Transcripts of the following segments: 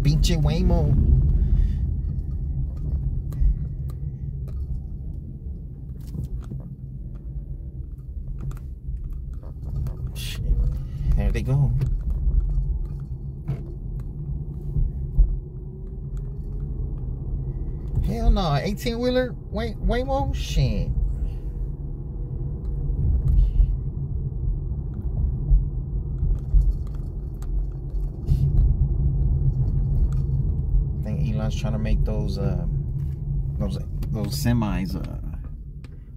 pinche Waymo. Shit. There they go. Hell no, 18-wheeler Waymo? Shit. I think Elon's trying to make those semis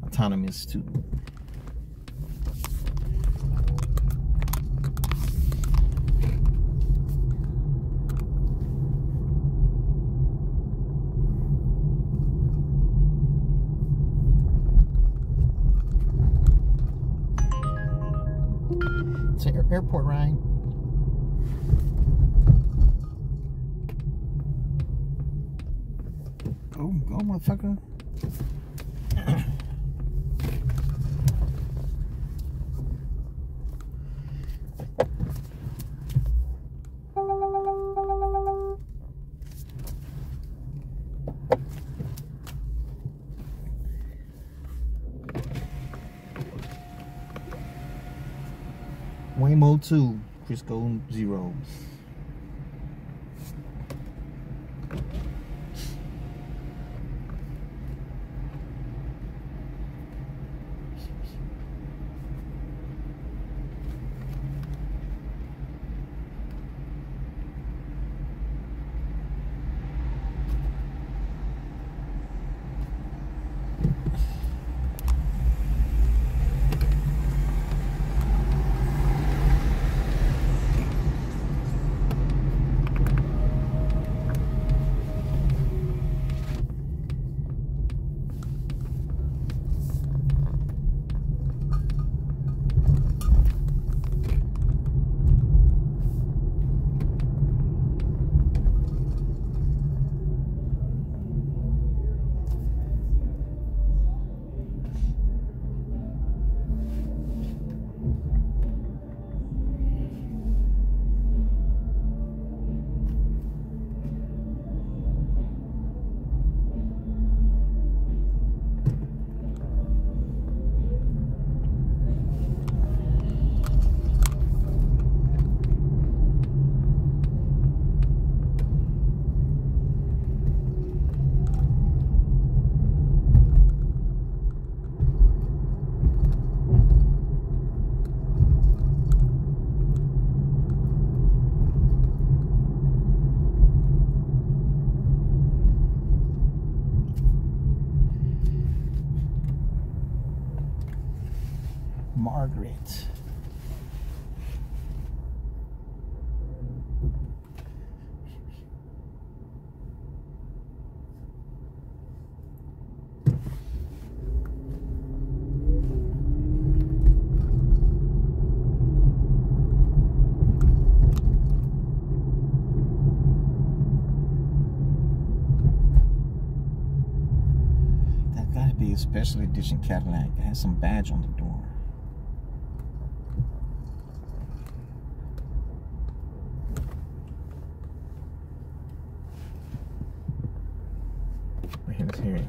autonomous too. It's an airport ride. Go, motherfucker. Waymo 2, Crisco 0. Margaret. That gotta be a special edition Cadillac. It has some badge on the door. Let's hear it.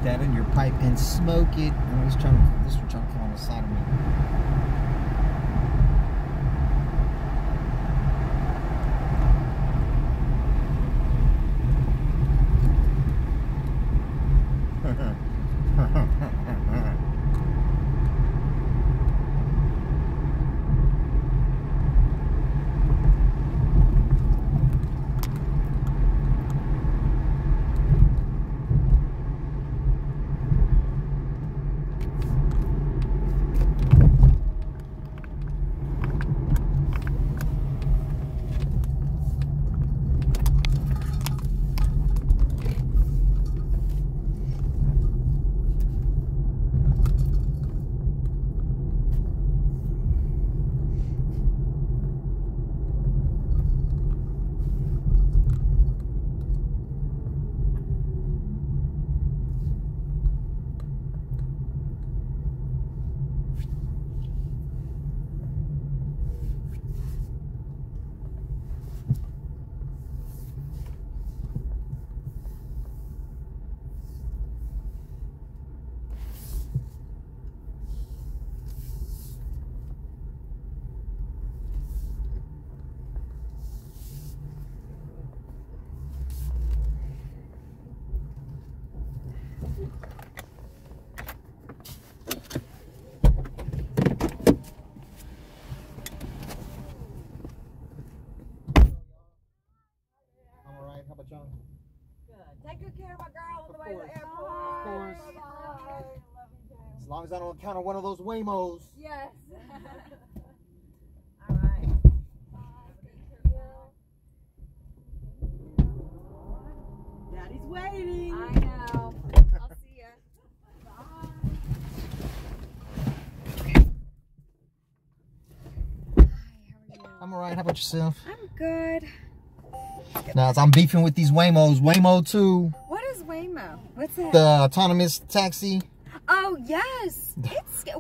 That in your pipe and smoke it. And this one trying to come on the side of me. y'all. Good. Take good care of my girl on the way to the airport. Of course. Bye. Love you, Jay. As long as I don't encounter one of those Waymos. Yes. All right. Daddy's waiting. I know. I'll see ya. Bye. Hi, how are you? I'm alright. How about yourself? I'm good. Now, I'm beefing with these Waymos. Waymo 2. What is Waymo? What's that? The autonomous taxi. Oh, yes.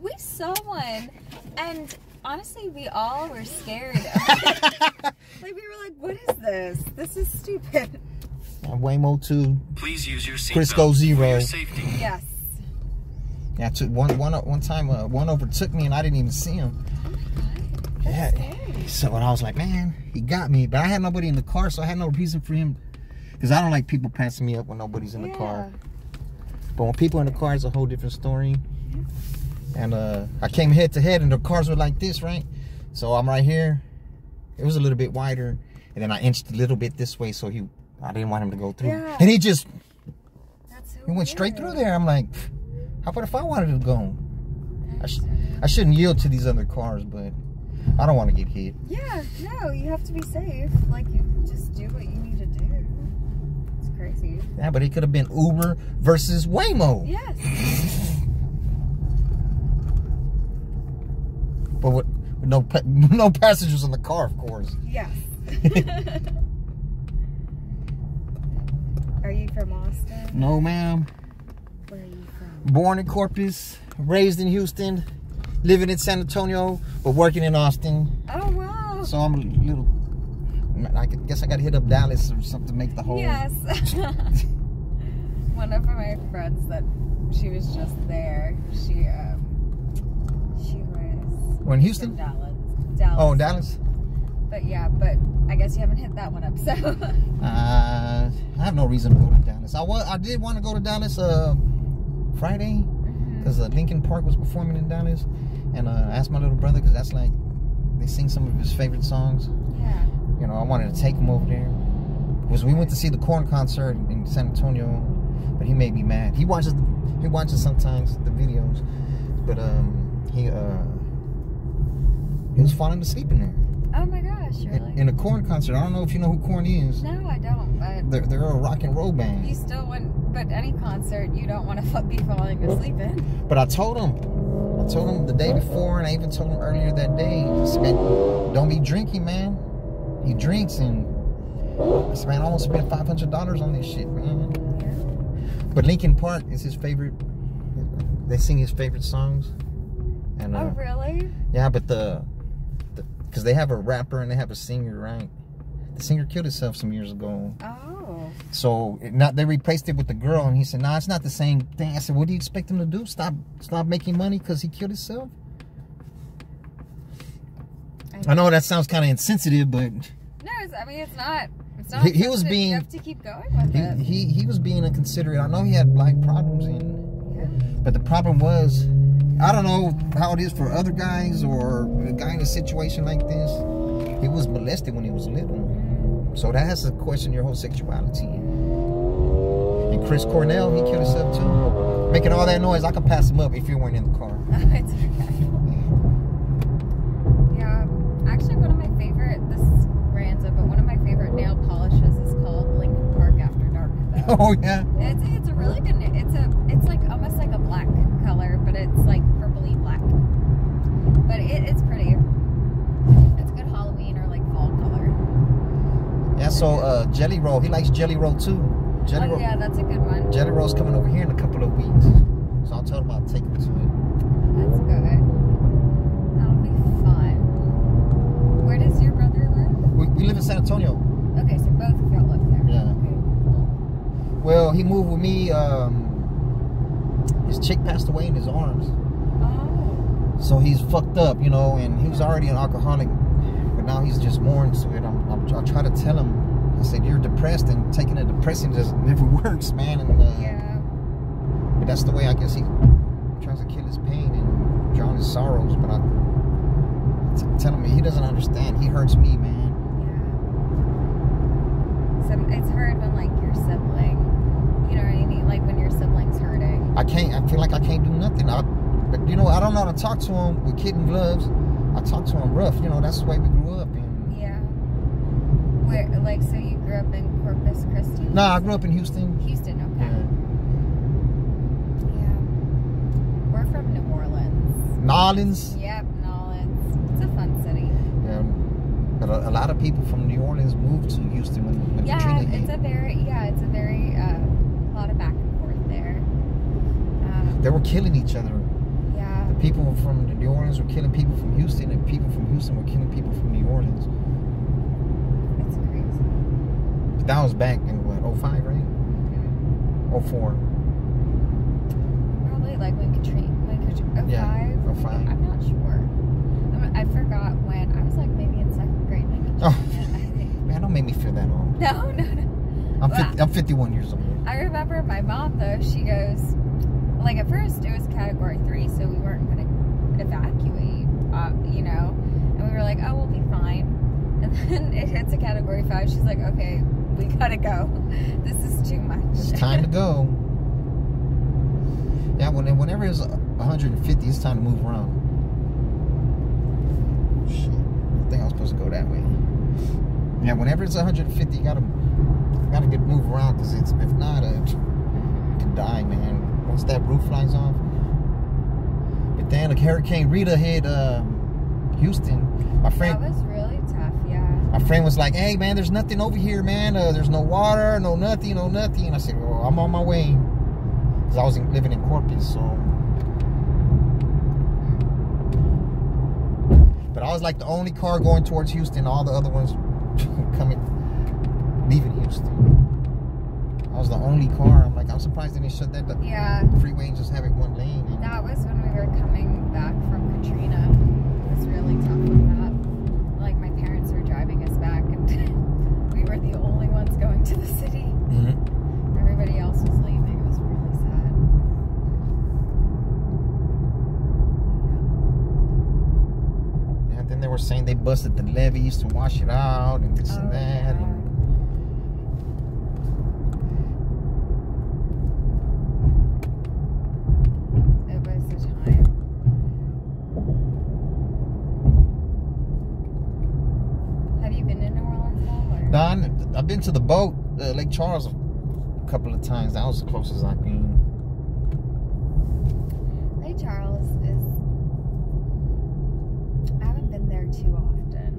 We saw one. And honestly, we all were scared. Like, we were like, what is this? This is stupid. Waymo 2. Please use your seatbelt Crisco 0. for your safety. Yes. Yeah, I took one time, one overtook me and I didn't even see him. That's Yeah. scary. So I was like, man, he got me. But I had nobody in the car, so I had no reason for him. Because I don't like people passing me up when nobody's in the car. But when people are in the car, it's a whole different story. And I came head to head and the cars were like this, right? So I'm right here. It was a little bit wider. And then I inched a little bit this way so I didn't want him to go through. Yeah. And he just, That's so he went straight weird. through there. I'm like, how about if I wanted to go? I shouldn't yield to these other cars, but I don't want to get hit. Yeah, no, you have to be safe. Like, you just do what you need to do. It's crazy. Yeah, but it could have been Uber versus Waymo. Yes. But with no passengers in the car, of course. Yes. Are you from Austin? No, ma'am. Where are you from? Born in Corpus, raised in Houston, living in San Antonio, but working in Austin. Oh, wow. So I'm a little, I guess I got to hit up Dallas or something to make the whole. Yes. One of my friends that she was just there. She was We're in Houston? from Dallas. Dallas. Oh, Dallas? But yeah, but I guess you haven't hit that one up, so. I have no reason to go to Dallas. I did want to go to Dallas Friday because Linkin Park was performing in Dallas, and I asked my little brother because that's like they sing some of his favorite songs. Yeah. You know, I wanted to take him over there because we went to see the Korn concert in San Antonio, but he made me mad. He watches sometimes the videos, but he was falling asleep in there. Oh my gosh, really? In a Korn concert. I don't know if you know who Korn is. No, I don't, but They're a rock and roll band. you still wouldn't, but any concert you don't want to be falling asleep in. But I told him the day before, and I even told him earlier that day, I said, man, don't be drinking, man. He drinks, and I said, man, I almost spent $500 on this shit, man. Yeah. But Linkin Park is his favorite. They sing his favorite songs. And Oh, really? yeah, but because they have a rapper and they have a singer, right? The singer killed himself some years ago. Oh. So they replaced it with the girl, and he said, "Nah, it's not the same thing." I said, "What do you expect him to do? Stop making money because he killed himself?" I know that sounds kind of insensitive, but No, I mean it's not. It's not. He was offensive. being- You have to keep going with it. he was being inconsiderate. I know he had black problems, but the problem was, I don't know how it is for other guys or a guy in a situation like this. He was molested when he was little, so that has to question your whole sexuality. And Chris Cornell, he killed himself too, making all that noise. I could pass him up if you weren't in the car. It's okay. Yeah, actually, one of my favorite. This is random, but one of my favorite nail polishes is called Linkin Park After Dark. Though. Oh yeah. It's a really good. It's like almost like a black color, but it's like purpley black. But it's pretty. It's good Halloween or like fall color. Yeah. So Jelly Roll, he likes Jelly Roll too. Jelly Roll. Yeah, that's a good one. Jelly Roll's coming over here in a couple of weeks, so I'll tell him I'll take him to it. That's good. That'll be fun. Where does your brother live? We live in San Antonio. Okay, so both of y'all live there. Yeah. Okay, cool. Well, he moved with me. His chick passed away in his arms, Oh. so he's fucked up, you know. And he was already an alcoholic, but now he's just more into it. I try to tell him. I said, "You're depressed, and taking a depressant just never works, man." And Yeah. but that's the way I guess he tries to kill his pain and drown his sorrows. But I tell him he doesn't understand. He hurts me, man. Yeah. So it's hard when like but you know, I don't know how to talk to him with kid gloves. I talk to him rough. You know, that's the way we grew up. Yeah. Where, like, so you grew up in Corpus Christi? No, I grew up in Houston. Houston, okay. Yeah. Yeah. We're from New Orleans. Nolans. Yep, Nolans. It's a fun city. Yeah. But a lot of people from New Orleans moved to Houston when Katrina hit. It's a very lot of back and forth there. They were killing each other. Yeah. The people from New Orleans were killing people from Houston, and people from Houston were killing people from New Orleans. It's crazy. But that was back in what, 05, right? Mm-hmm. 04. Probably like when Katrina, 05? Yeah, 05. I'm not sure. I forgot when. I was like maybe in 2nd grade when Katrina hit, I think. Man, don't make me feel that old. No. I'm 51 years old. I remember my mom though, she goes, like at first it was category 3, so we weren't going to evacuate, you know, and we were like, oh, we'll be fine. And then it hits a category 5. She's like, okay, we gotta go. This is too much. It's time to go. Yeah, whenever it's 150, it's time to move around. Shit, I think I was supposed to go that way. Yeah, whenever it's 150, you gotta get moved around, because if not, you can die, man. Once that roof flies off. But then like Hurricane Rita hit Houston. My friend. That was really tough, yeah. My friend was like, "Hey, man, there's nothing over here, man. There's no water, no nothing. And I said, "Well, I'm on my way," because I was living in Corpus, so. But I was like the only car going towards Houston. All the other ones leaving Houston. I was the only car. I'm like, I'm surprised they didn't shut that freeway and just have it one lane. And that was when we were coming back from Katrina. It was really tough with that. Like my parents were driving us back, and we were the only ones going to the city. Mm-hmm. Everybody else was leaving. It was really sad. Yeah, then they were saying they busted the levees to wash it out and this and that. Yeah. And I've been to the boat, Lake Charles, a couple of times. That was the closest I've been. Lake Charles is... I haven't been there too often.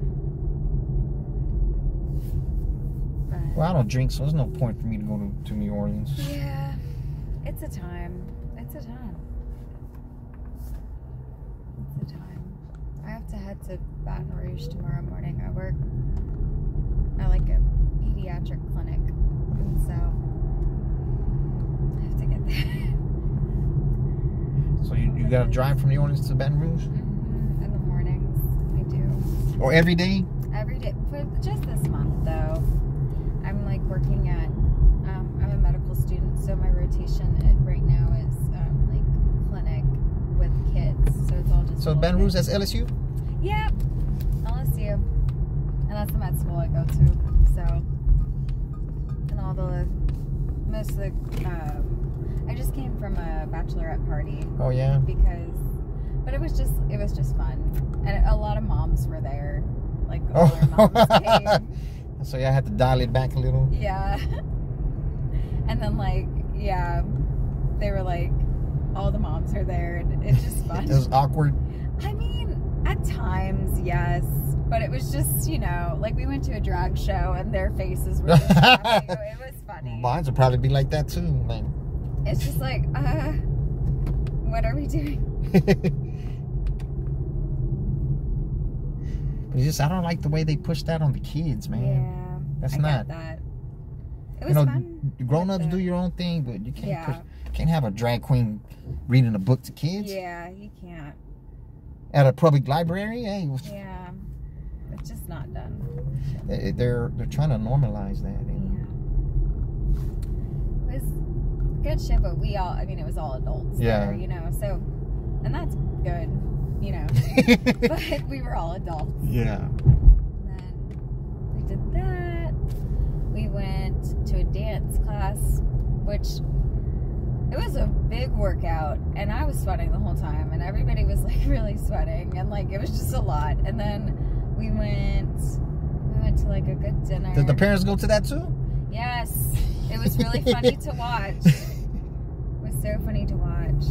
But Well, I don't drink, so there's no point for me to go to New Orleans. yeah, it's a time. It's a time. It's a time. I have to head to Baton Rouge tomorrow morning. I work at like a pediatric clinic, and so I have to get there. So you gotta drive from New Orleans to Baton Rouge? Mm-hmm. In the mornings, I do. Or every day? Every day. For just this month, though, I'm like working at, I'm a medical student, so my rotation right now is like clinic with kids, so it's all just. So Baton Rouge, that's LSU? Yep, LSU. And that's the med school I go to, so, and all the, most of the, I just came from a bachelorette party. Oh, yeah? Because, but it was just fun. And a lot of moms were there, like, all their moms came. So yeah, I had to dial it back a little. Yeah. And then, like, yeah, they were like, all the moms are there, and it's just fun. It was awkward. I mean, at times, yes. But it was just, you know, like we went to a drag show and their faces were just laughing. It was funny. Mine would probably be like that too. Like, it's just like, what are we doing? It's just, I don't like the way they push that on the kids, man. Yeah. That's I not. Get that. It was fun. Grown-ups do your own thing, but you can't can't have a drag queen reading a book to kids. Yeah, you can't. At a public library, hey. Yeah. It's just not done. They're trying to normalize that. Yeah. It was a good show, but we all, I mean, it was all adults there, you know, so, and that's good, you know, but we were all adults. Yeah. And then we did that. We went to a dance class, which It was a big workout, and I was sweating the whole time, and everybody was like really sweating, and like it was just a lot. And then we went to like a good dinner. Did the parents go to that too? Yes, it was really funny to watch. It was so funny to watch.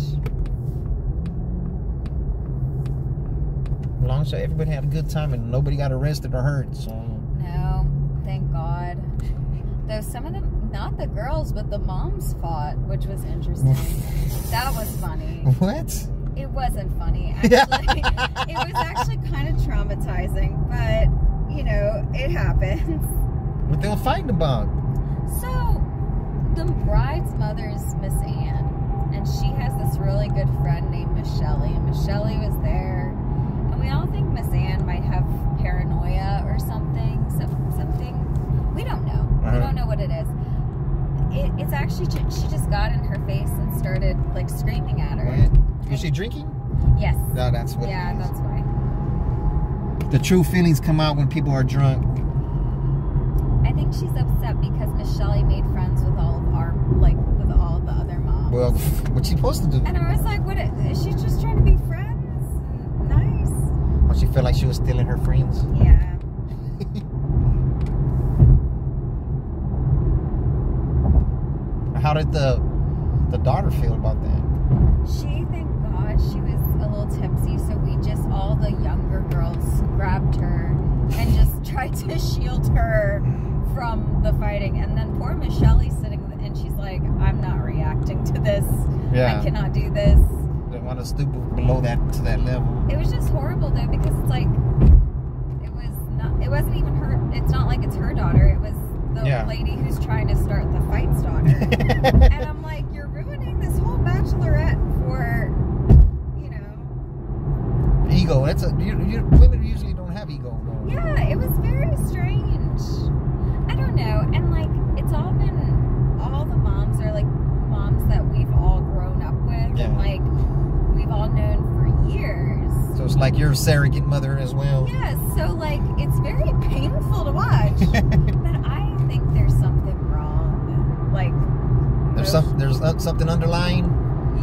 As long as everybody had a good time and nobody got arrested or hurt. So No, thank God. Though some of them, not the girls, but the moms fought, which was interesting. That was funny. what? It wasn't funny, actually. It was actually kind of traumatizing, but, you know, it happens. What they were fighting about? So, the bride's mother's Miss Ann, and she has this really good friend named Michelle, and Michelle was there, and we all think Miss Ann might have paranoia or something, we don't know. We don't know what it is. It's actually, she just got in her face and started, like, screaming at her. Was she drinking? Yes. No, that's what Yeah, it is. that's why. The true feelings come out when people are drunk. I think she's upset because Michelle made friends with all of with all of the other moms. Well, what's she supposed to do? And I was like, what is she just trying to be friends? Nice. Well, she felt like she was stealing her friends. Yeah. How did the daughter feel about that? She, thank God, she was a little tipsy, so we just, all the younger girls grabbed her and just tried to shield her from the fighting. And then poor Michelle's sitting, and she's like, I'm not reacting to this. Yeah. I cannot do this. Didn't want to stoop below that to that level. It was just horrible, though, because it's like, it wasn't even her, it's not like it's her daughter, it was the lady who's trying to start the fight's daughter. And I'm like, you're ruining this whole bachelorette for, you know. Ego. That's women usually don't have ego. No. Yeah, it was very strange. I don't know. And like, it's all the moms are like moms that we've all grown up with. Yeah. And like, we've all known for years. So it's like you're a surrogate mother as well. Yes, so like, it's very painful to watch. But I think there's something wrong. Like, There's something underlying.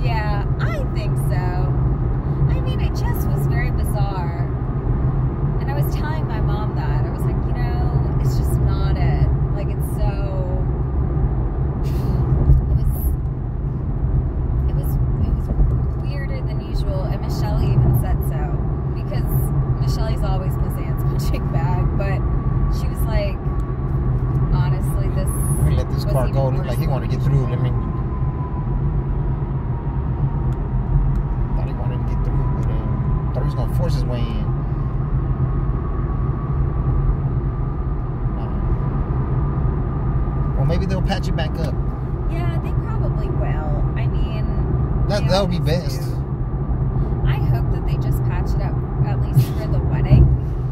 yeah, I think so. I mean, it just was very bizarre. And I was telling my mom that. I was like, you know, it's just not it. Like, it's so... It was weirder than usual. And Michelle even said so. Because Michelle's always Miss Ann's punching bag. But she was like, honestly, this... Let me let this was car even go. worse Look like he than wanted to get through. usual. Thought he wanted to get through, but thought he was gonna force his way in. Well, maybe they'll patch it back up. Yeah, they probably will. I mean... That would be always best. do. I hope that they just patch it up, at least for the wedding.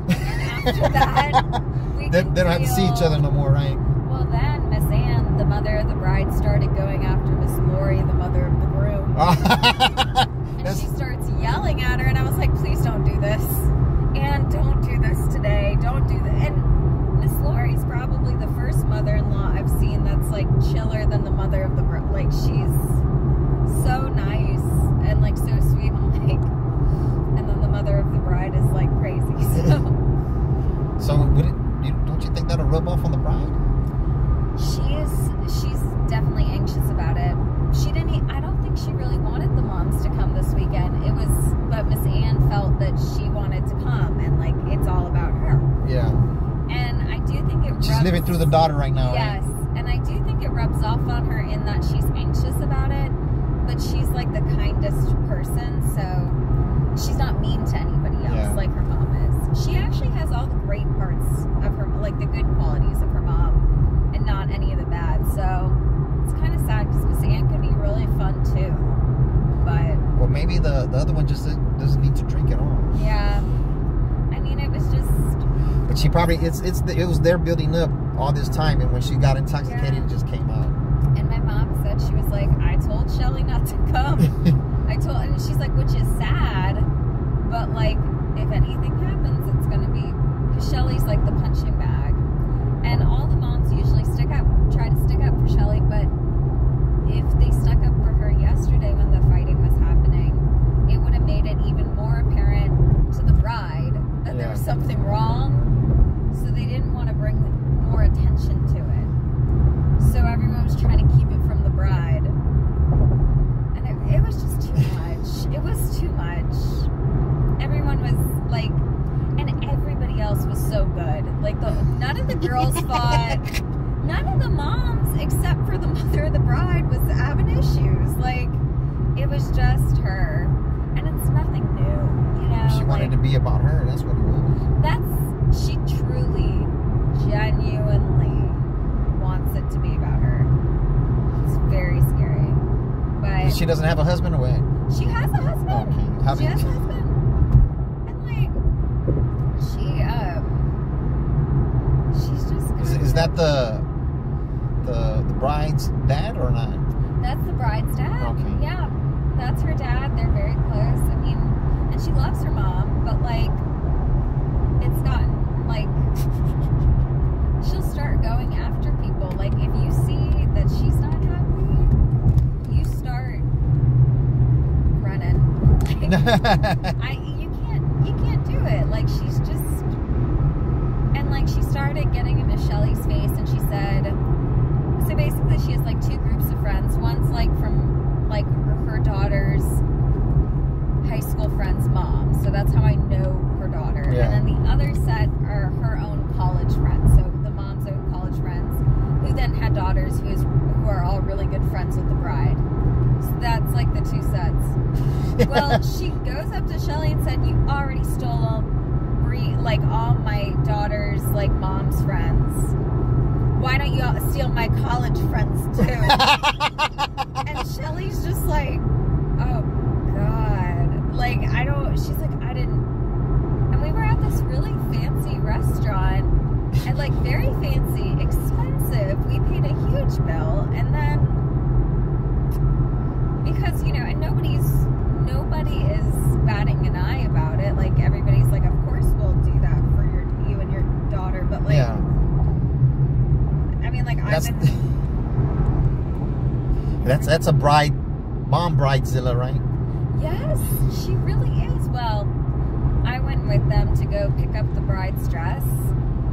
And after that, They don't have to see each other no more, right? Well, then Miss Ann, the mother of the bride, started going after Miss Lori, the mother of the groom. And she starts yelling at her, and I was like, please don't do this. And don't do this today. Don't do that. And Miss Lori's probably the first mother-in-law I've seen that's like chiller than the mother of the bride. Like, she's so nice and like so sweet. I'm like, and then the mother of the bride is like crazy. So don't you think that'll rub off on the bride? She's definitely anxious about it. I don't think she really wanted the moms to come this weekend. But Miss Ann felt that she wanted to come, and like, it's all about her. Yeah. And I do think She's living through the daughter right now, yes, right? and I do think it rubs off on her in that she's anxious about it, but she's like the kindest person, so she's not mean to anybody else like her mom is. She actually has all the great parts of her, like the good qualities of her mom, and not any of the bad. So it's kind of sad because Miss Ann could be really fun too, but Well, maybe the other one just doesn't need to drink at all. yeah, I mean, it was just... But she probably it was there building up all this time, and when she got intoxicated, Yeah. it just came out. And my mom said, she was like, I told Shelly not to come. And she's like, which is sad, but like, if anything happens, it's gonna be, because Shelly's like the punching bag, and all the moms usually try to stick up for Shelly, but if they stuck up for her was something wrong, so they didn't want to bring more attention to it. So everyone was trying to keep it from the bride. And it was just too much. It was too much. Everyone was like, and everybody else was so good. Like, none of the girls fought. None of the moms, except for the mother of the bride, was having issues. Like, it was just her. And it's nothing new, you know? She wanted to be about her, that's what it was. She truly, genuinely wants it to be about her. It's very scary. But She doesn't have a husband or what? she has a husband. Okay. How She has a many? husband. And like, she's just Is that the bride's dad or not? That's the bride's dad. Okay. Yeah. That's her dad. They're very close. I mean, and she loves her mom, but like, it's gotten like, she'll start going after people. Like, if you see that she's not happy, you start running. Like, you can't do it. Like, she's just, and like, she started getting into Shelly's face, and she said, so basically she has like two groups of friends. One's like from like her daughter's high school friend's mom, so that's how I know her daughter. Yeah. And then the other set are her own college friends, so the mom's own college friends, who then had daughters who are all really good friends with the bride. So that's like the two sets. Well, she goes up to Shelly and said, "You already stole like all my daughter's like mom's friends. Why don't you all steal my college friends too?" And Shelly's just like, oh God. Like, she's like, I didn't. And we were at this really fancy restaurant, and like very fancy, expensive. We paid a huge bill, and then, because, you know, and nobody is batting an eye about it. Like, everybody's like, of course we'll do that for you and your daughter, but like, Yeah. I mean, like, That's a mom bridezilla, right? Yes, she really is. Well, I went with them to go pick up the bride's dress,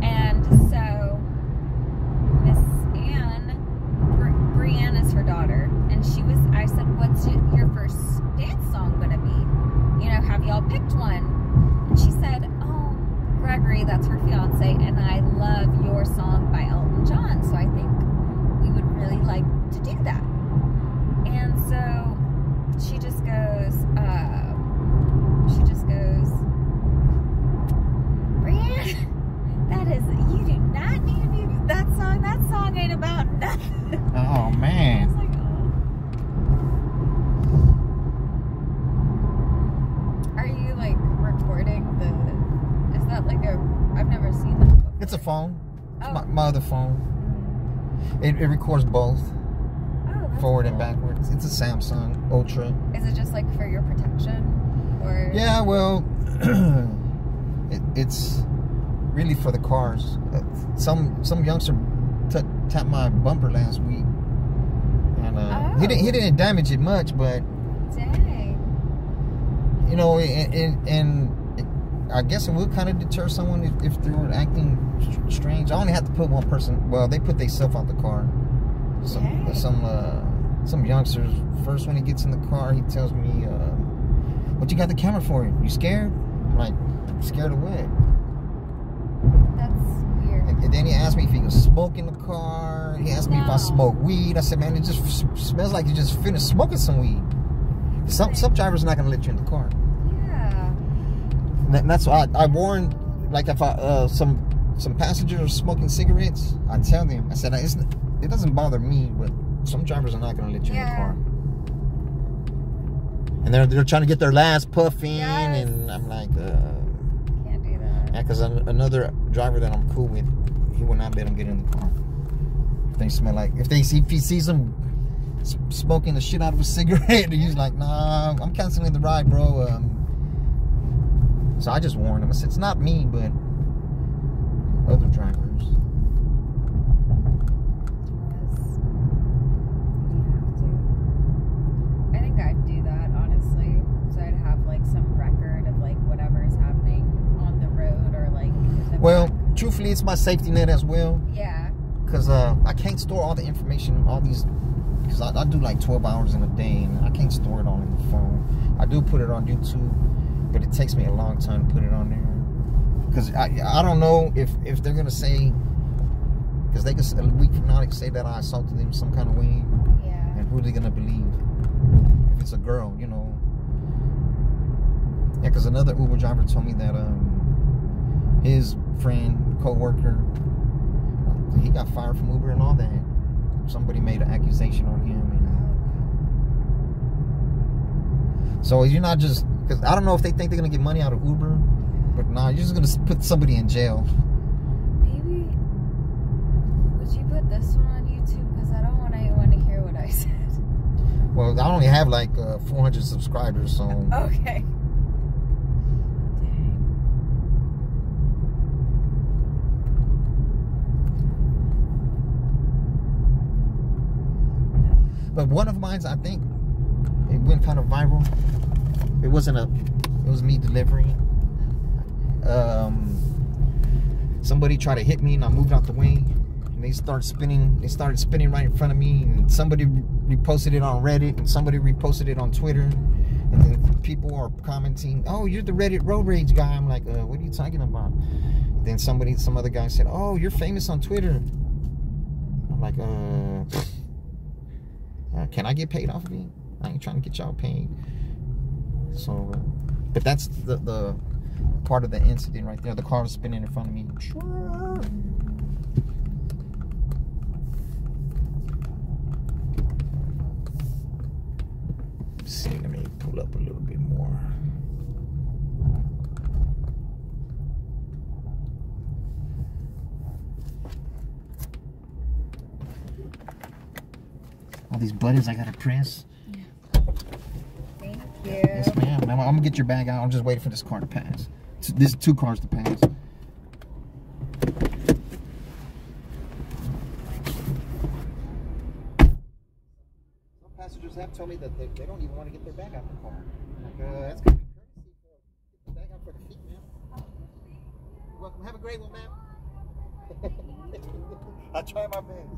and so Miss Anne, Brienne is her daughter, and I said, what's your first dance song gonna be? You know, have y'all picked one? And she said, oh, Gregory, that's her fiance, and I love Your Song by Elton John, so I think we would really like to do that. And so she just goes, Brienne, you do not need to be that song ain't about nothing. Oh I man. was like, oh. Are you like recording is that like I've never seen that before. It's a phone. It's Oh. my other phone. It records both, Oh, that's forward and cool. backwards. It's a Samsung Ultra. Is it just like for your protection? Or Yeah, well, it's really for the cars. Some youngster tapped my bumper last week, and he didn't damage it much, but dang. you know, and I guess it would kind of deter someone if they were acting strange. I only had to put one person. Well, they put themselves out the car. Some youngsters. First, when he gets in the car, he tells me, "What you got the camera for? You scared?" I'm like, "Scared of what?" That's weird. And then he asked me if he was smoking the car. He asked me if I No. smoke weed. I said, "Man, it just smells like you just finished smoking some weed." Some drivers are not gonna let you in the car. Yeah. That's why I warned, like, if some passengers are smoking cigarettes, I tell them, I said, it doesn't bother me, but some drivers are not going to let you in the Yeah. car. And they're trying to get their last puff in, Yes. and I'm like, Can't do that. yeah, because another driver that I'm cool with, he will not let them get in the car. If they smell like, if he sees them smoking the shit out of a cigarette, he's like, nah, I'm canceling the ride, bro. So I just warned him. I said, it's not me, but other drivers. I think I'd do that, honestly. So I'd have like some record of like whatever's happening on the road or basically it's my safety net as well. Yeah. Because I can't store all the information, all these, because I do like 12 hours in a day, and I can't store it all in the phone. I do put it on YouTube, but it takes me a long time to put it on there. Because I don't know if they're going to say, because they could, a week from now, they could say that I assaulted them some kind of way. Yeah. And who are they going to believe? If it's a girl, you know. Yeah, because another Uber driver told me that his friend, co-worker, he got fired from Uber and all that. Somebody made an accusation on him. And so you're not just, because I don't know if they think they're going to get money out of Uber, but nah, you're just going to put somebody in jail. Maybe, would you put this one on YouTube? Because I don't want anyone to hear what I said. Well, I only have like 400 subscribers, so. Okay. But one of mine, I think, it went kind of viral. It wasn't it was me delivering. Somebody tried to hit me and I moved out the way. And they started spinning right in front of me. And somebody reposted it on Reddit and somebody reposted it on Twitter. And then people are commenting, "Oh, you're the Reddit road rage guy." I'm like, what are you talking about? And then some other guy said, "Oh, you're famous on Twitter." I'm like, can I get paid off of it? I ain't trying to get y'all paid. So, but that's the part of the incident right there. The car was spinning in front of me. Let's see, let me pull up a little bit more. All these buttons I gotta press. Thank you. Yes, ma'am. I'm gonna get your bag out. I'm just waiting for this car to pass. This 2 cars to pass. Some passengers have told me that they don't even want to get their bag out the car. Like, that's gonna be courtesy for get the bag out for the feet, ma'am. Welcome. Have a great one, ma'am. I try my best.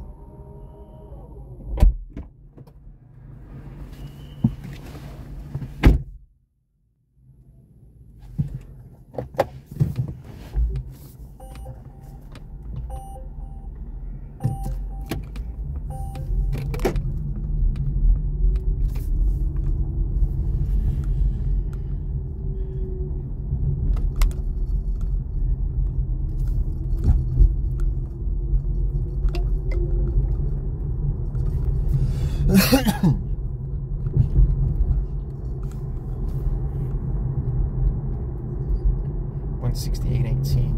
$168.18.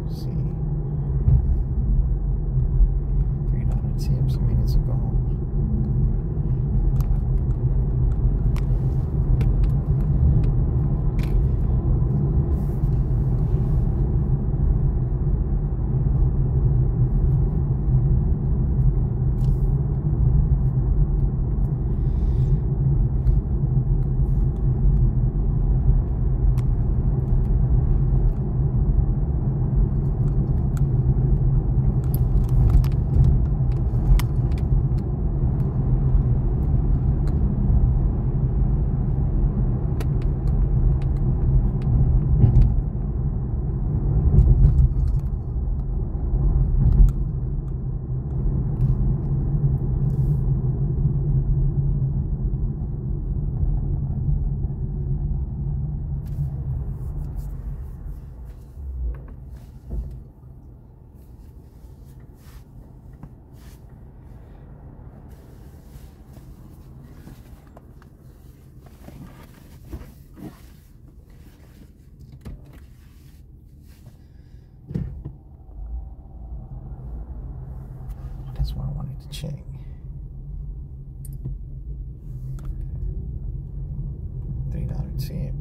Let's see. $3 tip some minutes ago. That's what I wanted to check. $3 tip.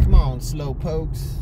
Come on, slow pokes.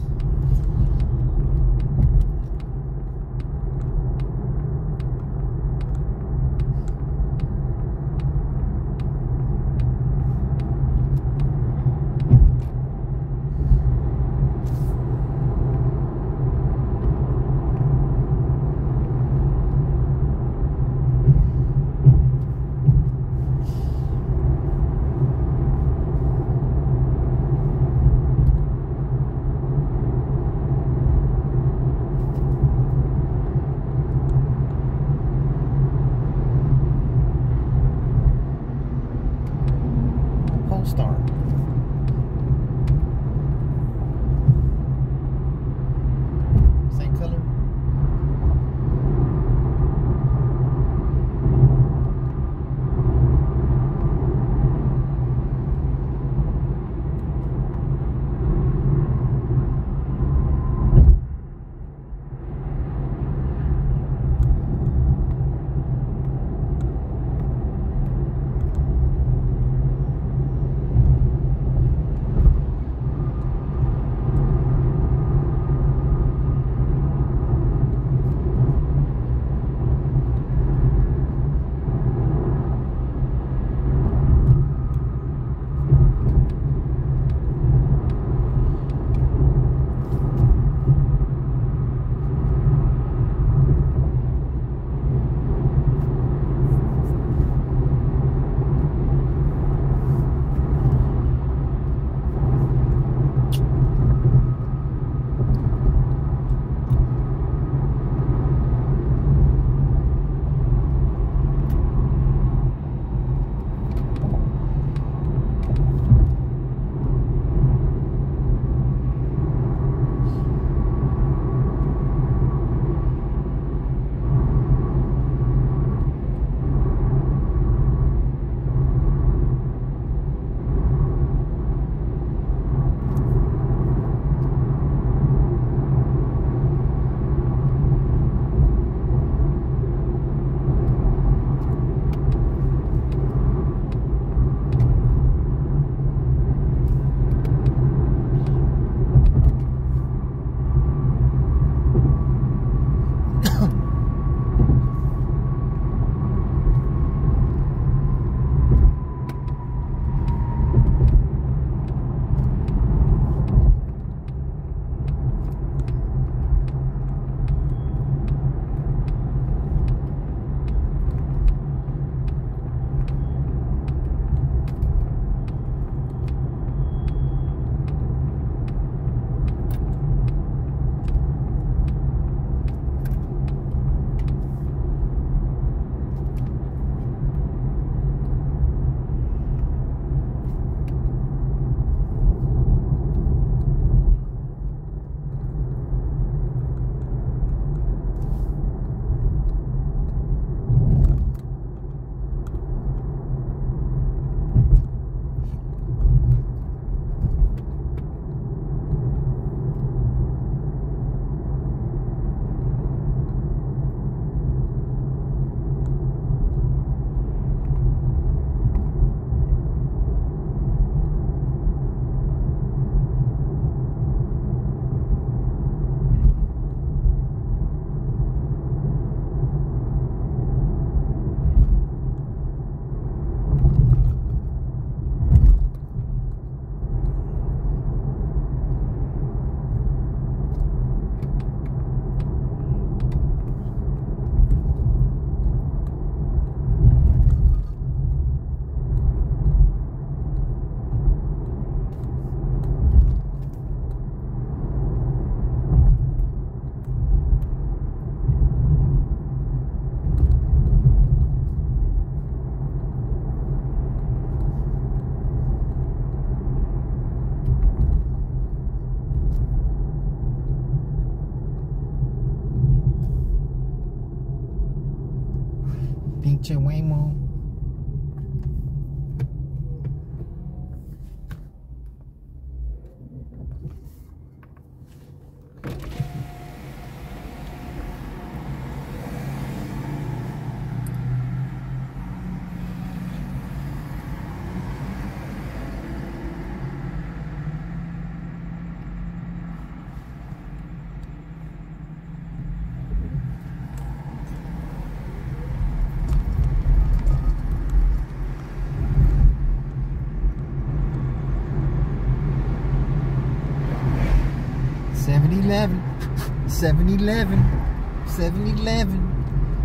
Pinche Waymo.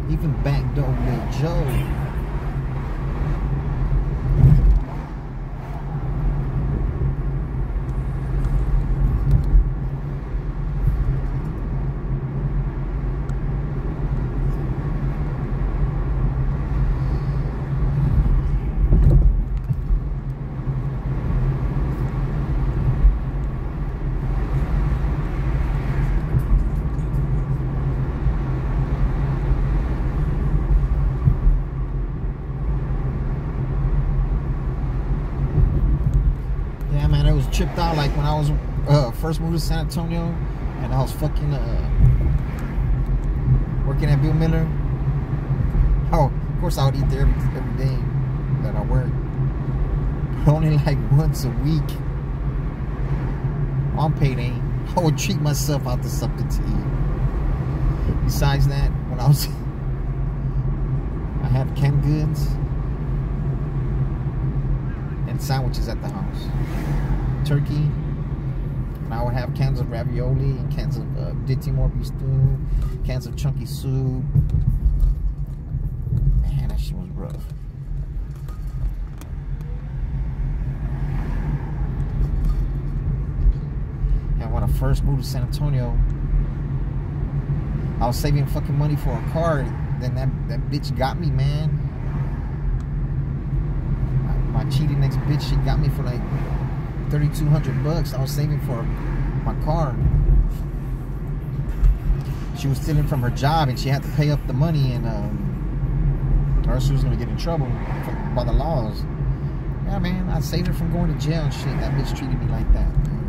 Even backdoor Lil Joe. Tripped out like when I was first moved to San Antonio and I was fucking working at Bill Miller. Oh, of course I would eat there every day that I worked, but only like once a week on payday. I would treat myself out to something to eat. Besides that, when I had canned goods and sandwiches at the house. Turkey, and I would have cans of ravioli, cans of Ditti Morbi stew, cans of chunky soup. Man, that shit was rough. And when I first moved to San Antonio, I was saving fucking money for a car. Then that bitch got me, man. My cheating ex bitch, she got me for like $3,200 I was saving for my car. She was stealing from her job and she had to pay up the money, and or else she was gonna get in trouble by the laws. Yeah, man, I saved her from going to jail and shit. That bitch treated me like that, man.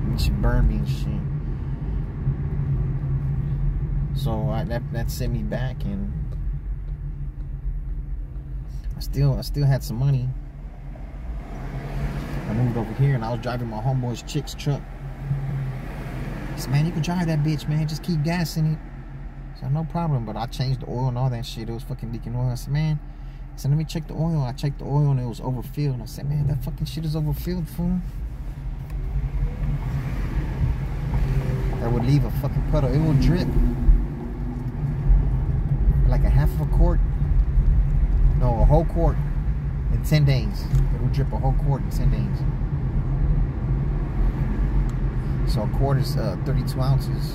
And she burned me and shit. So that sent me back, and I still had some money. I moved over here and I was driving my homeboy's chick's truck. He said, man, you can drive that bitch, man. Just keep gassing it. I said, no problem. But I changed the oil and all that shit. It was fucking leaking oil. I said, man, let me check the oil. I checked the oil and it was overfilled. I said, man, that fucking shit is overfilled, fool. That would leave a fucking puddle. It will drip like a half of a quart. No, a whole quart in 10 days. It will drip a whole quart in 10 days. So a quart is 32 ounces.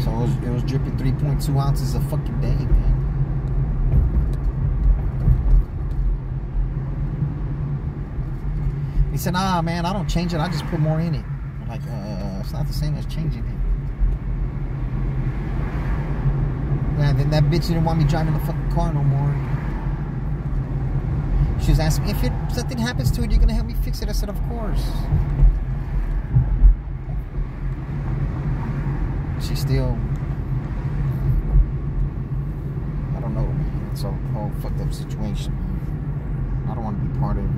So it was dripping 3.2 ounces a fucking day, man. He said, nah, man, I don't change it. I just put more in it. I'm like, it's not the same as changing it. Man, then that bitch didn't want me driving the fucking car no more. She was asking me, if something happens to it, you're gonna help me fix it? I said, of course. She still, I don't know, man. It's a whole fucked up situation. I don't want to be part of it.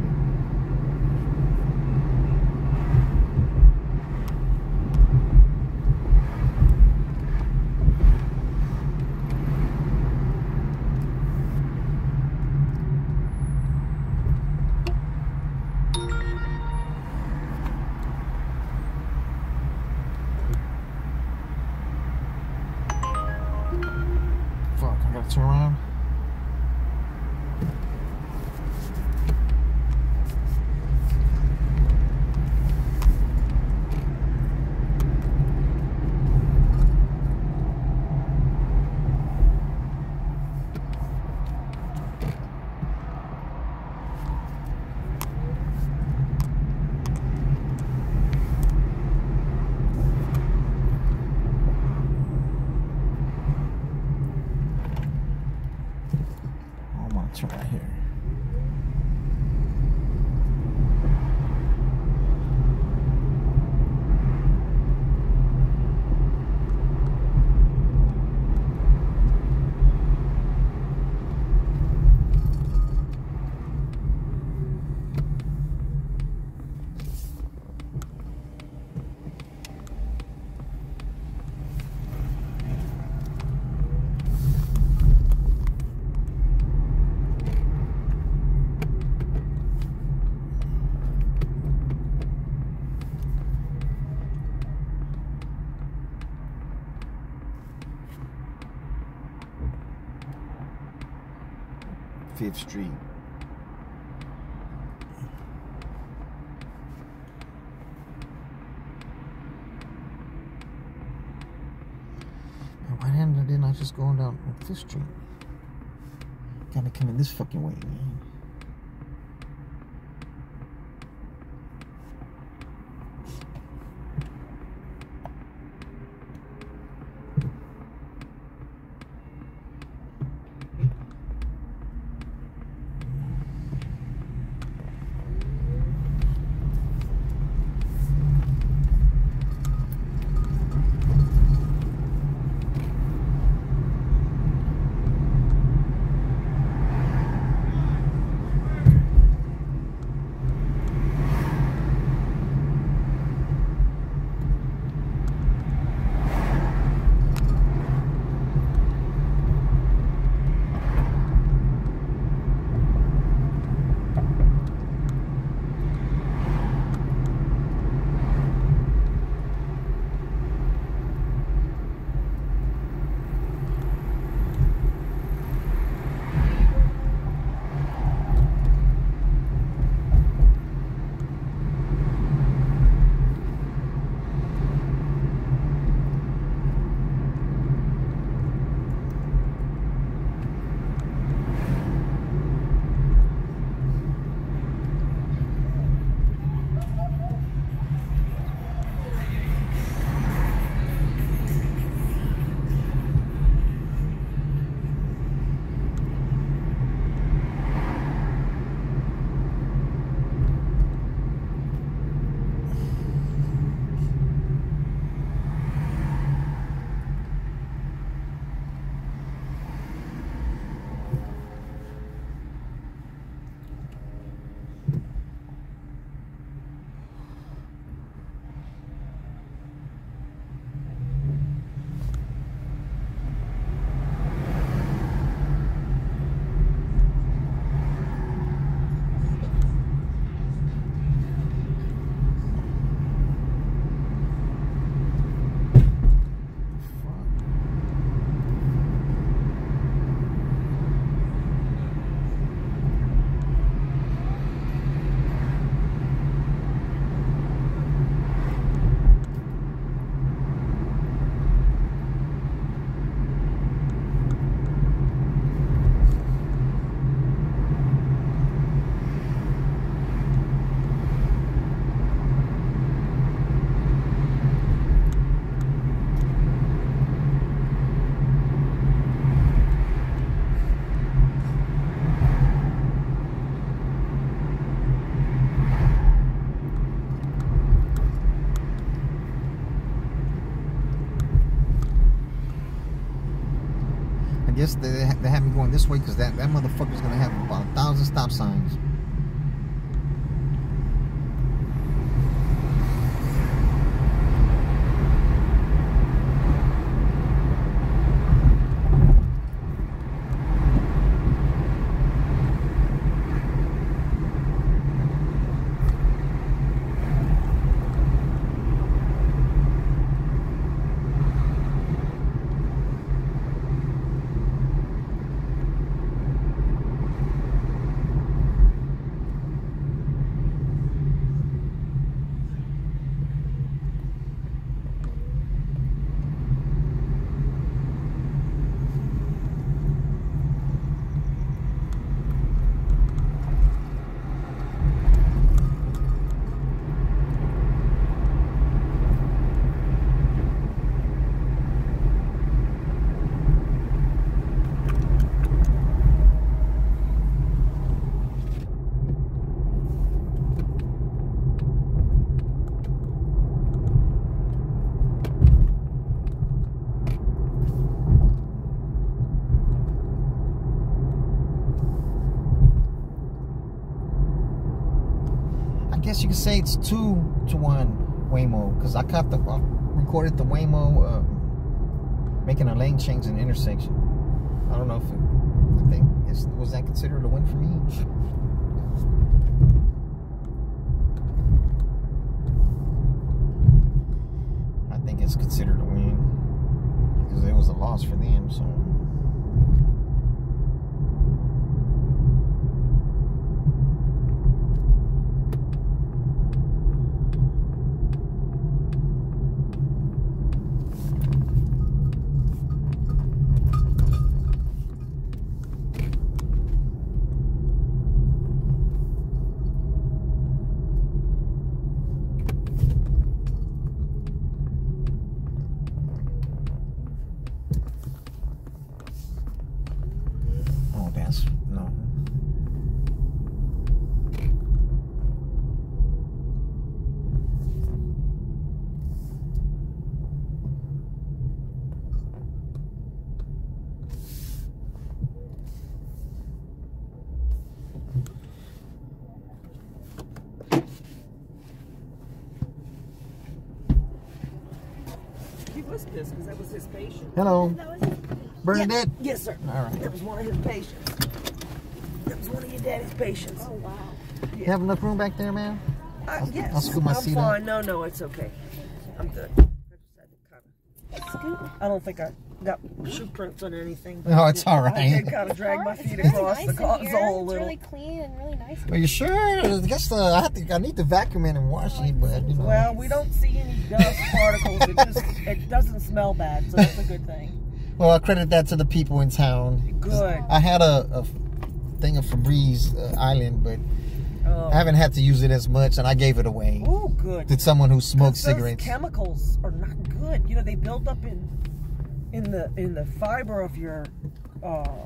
Turn around. Turn right here. Fifth Street. Why didn't I just go down Fifth Street? Gotta come in this fucking way, man. guess they have me going this way because that motherfucker's gonna have about 1,000 stop signs. you could say it's 2-to-1 Waymo, because I recorded the Waymo making a lane change in an intersection. I don't know if was that considered a win for me? I think it's considered a win because it was a loss for them. So. No. He was pissed because that was his patient. Hello. That was his Bernadette? Yes, sir. All right. That was one of his patients. That was one of your daddy's patients. Oh, wow. You have enough room back there, man? Yes. I'll scoot my I'm seat fine. up. No, it's okay. I'm good. I don't think I got shoe prints on anything. No, it's all right. I did kind of drag my feet across the console a It's little. really clean and really nice. Are you sure? I guess I need to vacuum it and wash it, but you know. Well, we don't see any dust particles. It doesn't smell bad, so that's a good thing. Well, I credit that to the people in town. Good. I had a thing of Febreze Island, but Oh. I haven't had to use it as much, and I gave it away Oh, good. to someone who smokes Those cigarettes. chemicals are not good. You know, they build up in the fiber of your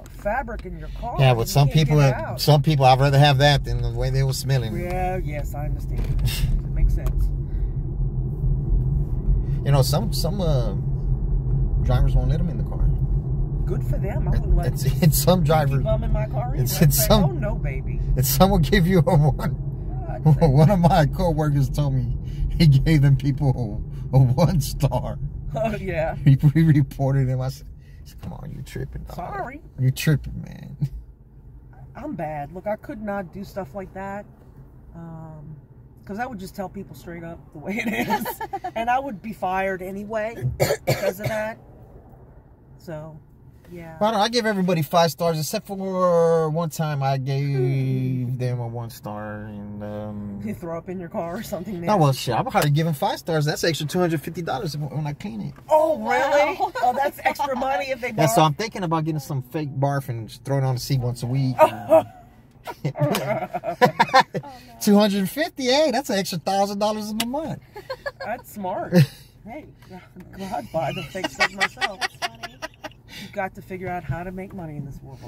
fabric in your car. Yeah, but and you can't get it out. I'd rather have that than the way they were smelling. Yeah, yes, I understand. It makes sense. You know, some drivers won't let them in the car. Good for them. I wouldn't let It's some drivers. bum in my car either. It's I'd say, some- oh no, baby. And someone give you a one. I'd say, One of my co-workers told me he gave them people a 1 star. oh yeah. He reported him. I said, come on, you tripping, dog. Sorry. You tripping, man. I'm bad. Look, I could not do stuff like that. Because I would just tell people straight up the way it is. And I would be fired anyway because of that. So, yeah. Well, I give everybody 5 stars, except for one time I gave them a 1 star. And You throw up in your car or something. no, well, shit, I'm about to give them 5 stars. That's extra $250 when I clean it. Oh, really? Oh, that's extra money if they Yeah, borrow. so I'm thinking about getting some fake barf and just throwing it on the seat once a week. 250, hey, that's an extra $1,000 in a month. That's smart. Hey, I'd buy the fake stuff myself. You've got to figure out how to make money in this world.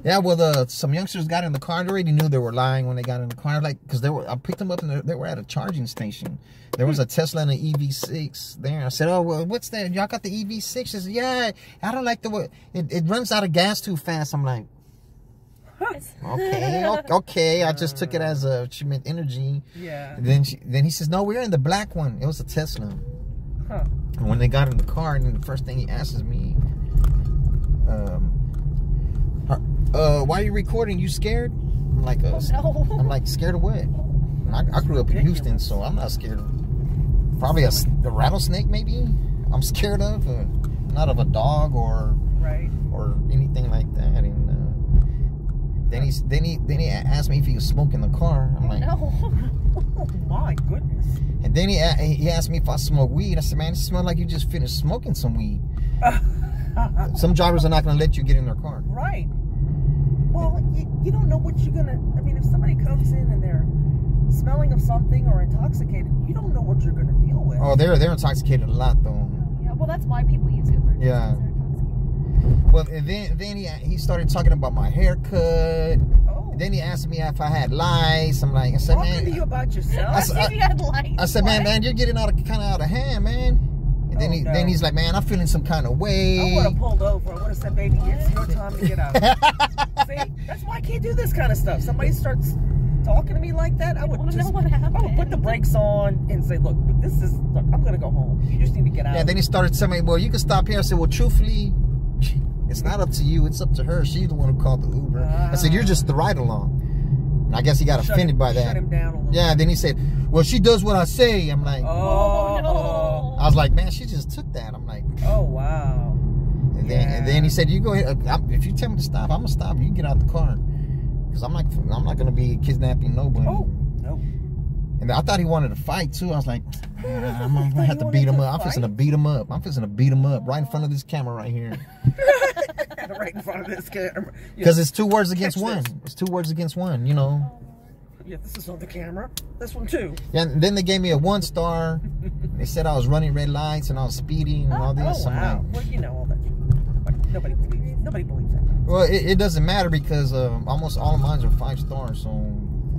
Yeah, well, some youngsters got in the car. They already knew they were lying when they got in the car, like, because I picked them up and they were at a charging station. There was a Tesla and an EV6 there. I said, "Oh, well, what's that? Y'all got the EV6?" She said, "Yeah, I don't like the way it runs out of gas too fast." I'm like, okay. I just took it as she meant energy. Yeah. And then he says, "No, we're in the black one." It was a Tesla. Huh. And when they got in the car, and then the first thing he asks me, why are you recording? You scared? I'm like, no. I'm like, scared of what? I grew up in Houston, so I'm not scared of probably a rattlesnake, maybe. I'm scared of, not of a dog or anything like that. And then he asked me if he was smoking in the car. I'm like, No. Oh, my goodness. And then he asked me if I smoke weed. I said, "Man, it smells like you just finished smoking some weed." Some drivers are not going to let you get in their car. Right. Well, you don't know what you're going to... I mean, if somebody comes in and they're smelling of something or intoxicated, you don't know what you're going to deal with. Oh, they're intoxicated a lot, though. Yeah, well, that's why people use Uber. Yeah. Because they're intoxicated. Well, and then he started talking about my haircut. Oh. Then he asked me if I had lice. I said, Talking to you man. about yourself? I said you had lights. I said, man, you're getting kind of out of hand, man. And then Oh, no. he's like, man, I'm feeling some kind of way. I would have pulled over. I would have said, baby, it's your time to get out. See? That's why I can't do this kind of stuff. Somebody starts talking to me like that, I would wanna just know what happened. I would put the brakes on and say, look, I'm gonna go home. You just need to get out. Yeah, then he started telling me, well, you can stop here. I said, well, truthfully, it's not up to you. It's up to her. She's the one who called the Uber. I said, you're just the ride along. And I guess he got offended by that. Shut him down a little. Yeah, then he said, well, she does what I say. I'm like, Oh, no. I was like, man, she just took that. I'm like, Oh, wow. and then he said, you go ahead. If you tell me to stop, I'm gonna stop. You can get out the car, because I'm not gonna be kidnapping nobody. Oh, no. And I thought he wanted to fight too. I was like, I'm gonna have to beat him up. I'm fixing to beat him up. I'm fixing to beat him up right in front of this camera right here. Right in front of this camera. Because it's 2 words against Catch one. this. It's 2 words against one, you know. Yeah, this is on the camera. This one too. Yeah, and then they gave me a 1 star. They said I was running red lights and I was speeding and all this. Oh, I'm wow. like, Well, you know all that. Nobody believes that. well, it doesn't matter, because almost all of mine are 5 stars. So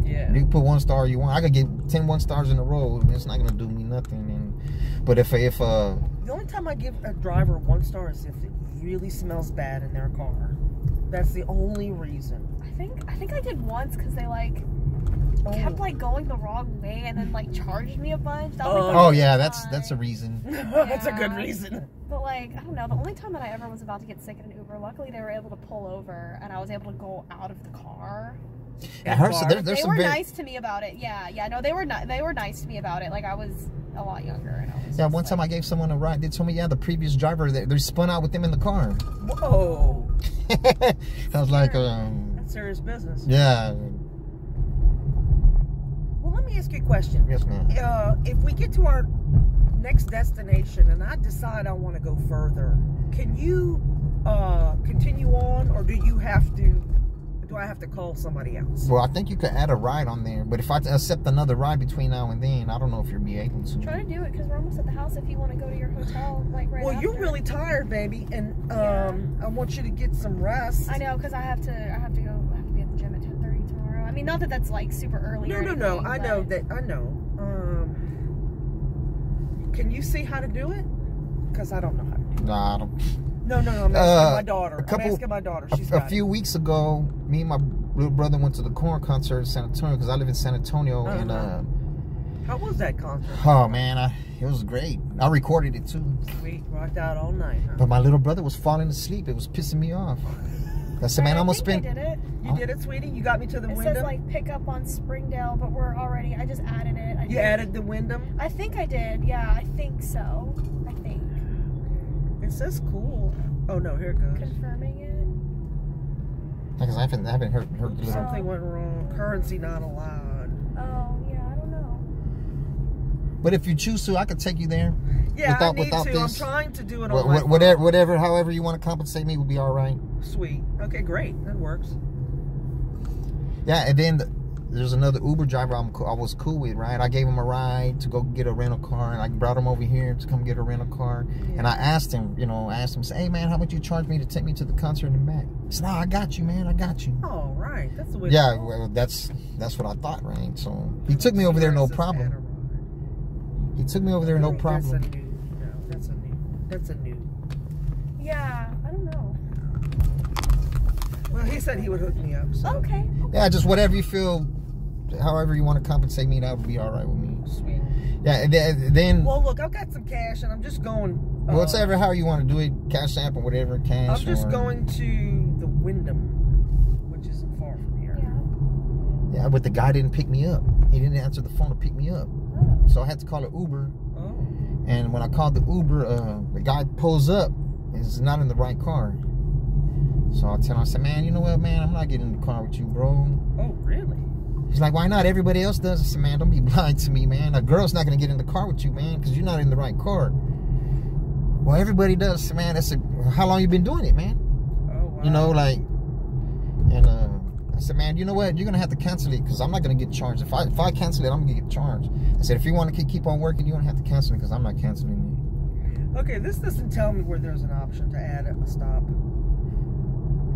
Yeah. you can put 1 star you want. I could get 10 1 stars in a row. It's not gonna do me nothing. But if The only time I give a driver a 1 star is if it really smells bad in their car. That's the only reason. I think I did once because they kept going the wrong way and then charged me a bunch. That was, oh yeah, that's a reason. That's a good reason. But I don't know. The only time that I ever was about to get sick in an Uber, luckily they were able to pull over and I was able to go out of the car. I heard so there's They some were very, nice to me about it. Yeah. No, they were nice to me about it. I was a lot younger and I was. yeah. just One time I gave someone a ride. They told me, yeah, the previous driver they spun out with them in the car. Whoa. I was like, That's serious business. yeah. Well, let me ask you a question. Yes, ma'am. If we get to our next destination and I decide I want to go further, can you continue on, or do I have to call somebody else? Well, I think you could add a ride on there, but if I accept another ride between now and then, I don't know if you'll be able to. Try to do it because we're almost at the house. If you want to go to your hotel, right Well, after. you're really tired, baby, and I want you to get some rest. I know because I have to be at the gym at 10:30 tomorrow. I mean, not that that's super early. No. I know that. I know. Can you see how to do it? Because I don't know how to do it. Nah, I don't. No. I'm asking my daughter. I'm asking my daughter. She's a few weeks ago, me and my little brother went to the Korn concert in San Antonio, because I live in San Antonio. And how was that concert? oh man, it was great. I recorded it too. We rocked out all night, huh? But my little brother was falling asleep. It was pissing me off. I said, man, I'm gonna spend. I did it. You did it, sweetie? You got me to the It Wyndham? says pick up on Springdale, but I just added it. You added the Wyndham? I think I did. Yeah, I think so. I think. It says cool. Oh no, here it goes. Confirming it. Because I haven't heard the little. Something went wrong. Currency not allowed. Oh yeah, I don't know. But if you choose to, I could take you there. Yeah, I need without to. this. I'm trying to do it on my phone. Whatever, however you want to compensate me will be all right. Sweet. Okay, great. That works. Yeah, and then there's another Uber driver I was cool with, right? I gave him a ride to go get a rental car, and I brought him over here to come get a rental car. Yeah. And I asked him, say, hey man, how much you charge me to take me to the concert and back? He said, no, I got you, man, I got you. Oh, right. That's the way. Yeah, well, that's what I thought, right? So he took me over there, no problem. He took me over there, no problem. That's a new. Yeah, I don't know. Well, he said he would hook me up. So. Okay. Yeah, just whatever you feel, however you want to compensate me, that would be all right with me. Sweet. Yeah, and then. Well, look, I've got some cash, and I'm just going. Whatever, how you want to do it, Cash App or whatever, cash. I'm just going to the Wyndham, which isn't far from here. Yeah. Yeah, but the guy didn't pick me up. He didn't answer the phone to pick me up. Oh. So I had to call an Uber. Oh. And when I called the Uber, the guy pulls up and is not in the right car. So I tell him, I said, man, you know what, man, I'm not getting in the car with you, bro. Oh, really? He's like, why not? Everybody else does. I said, man, don't be blind to me, man. A girl's not going to get in the car with you, man, because you're not in the right car. Well, everybody does. I said, man, how long you been doing it, man? Oh, wow. And I said, man, you know what? You're going to have to cancel it because I'm not going to get charged. If I cancel it, I'm going to get charged. I said, if you want to keep on working, you're going to have to cancel it because I'm not canceling it. Okay, this doesn't tell me where there's an option to add a stop.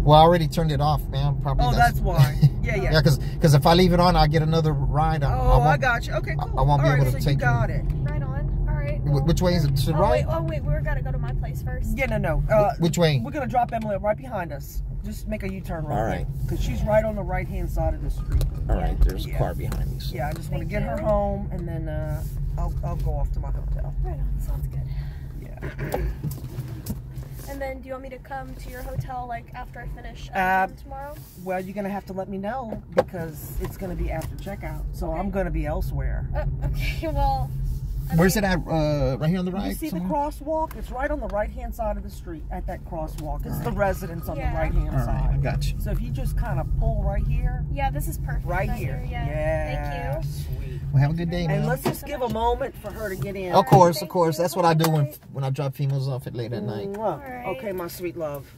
Well, I already turned it off, man. Probably. Oh, that's why. Yeah. Yeah, because if I leave it on, I'll get another ride. I got you. Okay, cool. I won't be able to so take you got it. Right on. All right. Which way is it? To the right? Wait, we're gonna go to my place first. Yeah, no. Which way? We're gonna drop Emily right behind us. Just make a U-turn right. All right. Because she's right on the right-hand side of the street. All right, there's a car behind me. So. Yeah, I just want to get her home, and then I'll go off to my hotel. Right on. Sounds good. Yeah. And then, do you want me to come to your hotel like after I finish tomorrow? Well, you're gonna have to let me know because it's gonna be after checkout, so Okay. I'm gonna be elsewhere. Okay. Well. Where's it at? Right here on the right? You see somewhere? the crosswalk? It's right on the right-hand side of the street at that crosswalk. It's the residence on the right-hand All right, I side. got you. So if you just kind of pull right here. Yeah, this is perfect. Right here. Yeah. Thank you. Sweet. Well, have a good day, man. And let's just give a moment for her to get in. Of course, Thank of course. you. That's what I do when I drop females off at late at night. Mwah. right. Okay, my sweet love.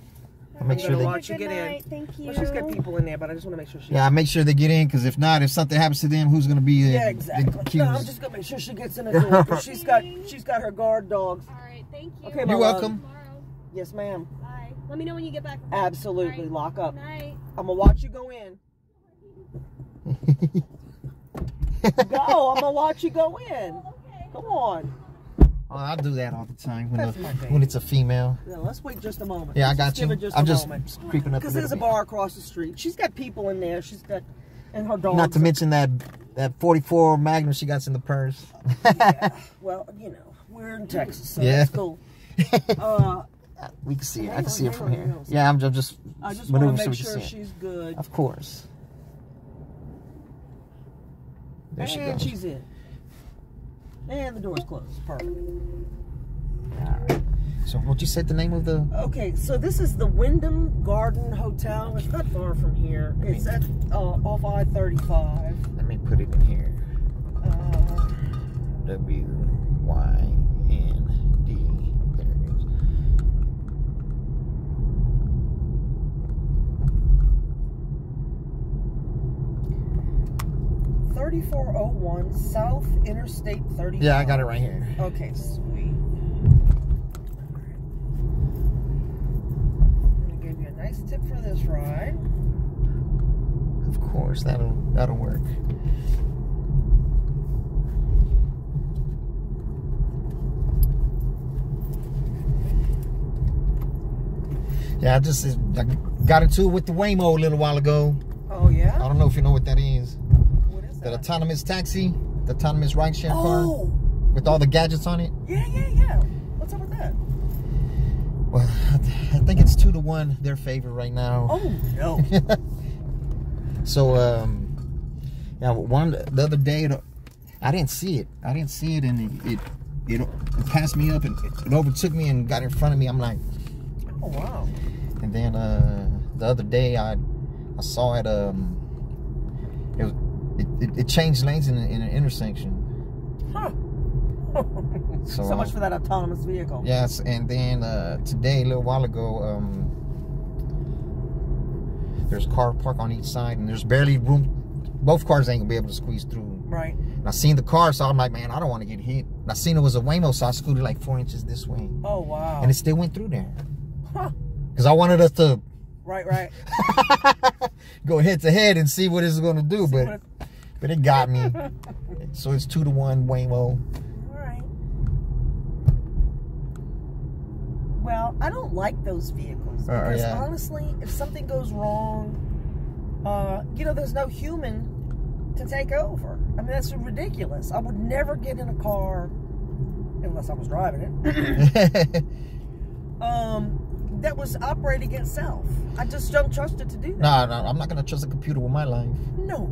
I'll make I'm sure gonna they. watch you get in. Thank you. Well, she's got people in there, but I just want to make sure she. Yeah, I make sure they get in because if not, if something happens to them, who's gonna be Yeah, the exactly. accused? No, I'm just gonna make sure she gets in the door. 'Cause she's got her guard dogs. All right. Thank you. Okay, my You're love. welcome. Tomorrow. Yes, ma'am. Bye. Let me know when you get back. Absolutely. All Lock up. right. Night. I'm gonna watch you go in. Go. I'm gonna watch you go in. Okay. Come on. Oh, I do that all the time That's my baby. when it's a female. Yeah, let's wait just a moment. Yeah, I Let's got just give you. her just I'm a just moment. creeping up a Because little there's a bit. bar across the street. She's got people in there. She's got, and her dogs. Not to mention that 44 Magnum she got in the purse. Yeah. Well, you know, we're in Texas, so Yeah. that's cool. We can see her. I can Hang see her on, from hang on, here. hang on. Yeah, I'm just I just want to maneuvering so make we can sure see her. she's good. Of course. There she And goes. she's in. And the door's closed. Perfect. So what you said the name of the? Okay, so this is the Wyndham Garden Hotel. It's not far from here. It's at off I-35. Let me put it in here. WYND. There it is. $3401 South Interstate 35. Yeah, I got it right here. Okay, sweet. I'm gonna give you a nice tip for this ride. Of course, that'll work. Yeah, I got into it with the Waymo a little while ago. Oh yeah? I don't know if you know what that is. What is The that? autonomous taxi, the autonomous ride-share car Oh! with all the gadgets on it. Yeah. What's up with that? Well, I think it's 2-to-1 their favor right now. Oh no. So, yeah, the other day, I didn't see it. And it passed me up and it overtook me and got in front of me. I'm like, Oh wow. and then the other day I saw it. It changed lanes in an intersection. Huh. So, So much for that autonomous vehicle. Yes, and then today, a little while ago, there's a car parked on each side, and there's barely room. Both cars ain't gonna be able to squeeze through. Right. And I seen the car, so I'm like, man, I don't want to get hit. And I seen it was a Waymo, so I scooted like 4 inches this way, Oh wow. and it still went through there. Huh. Cause I wanted us to Right. go head to head and see what it's gonna do, See but what but it got me. So it's 2-to-1 Waymo. All right. Well, I don't like those vehicles because yeah. honestly, if something goes wrong, you know, there's no human to take over. I mean, that's ridiculous. I would never get in a car unless I was driving it. That was operating itself. I just don't trust it to do that. No, I'm not gonna trust a computer with my life. No.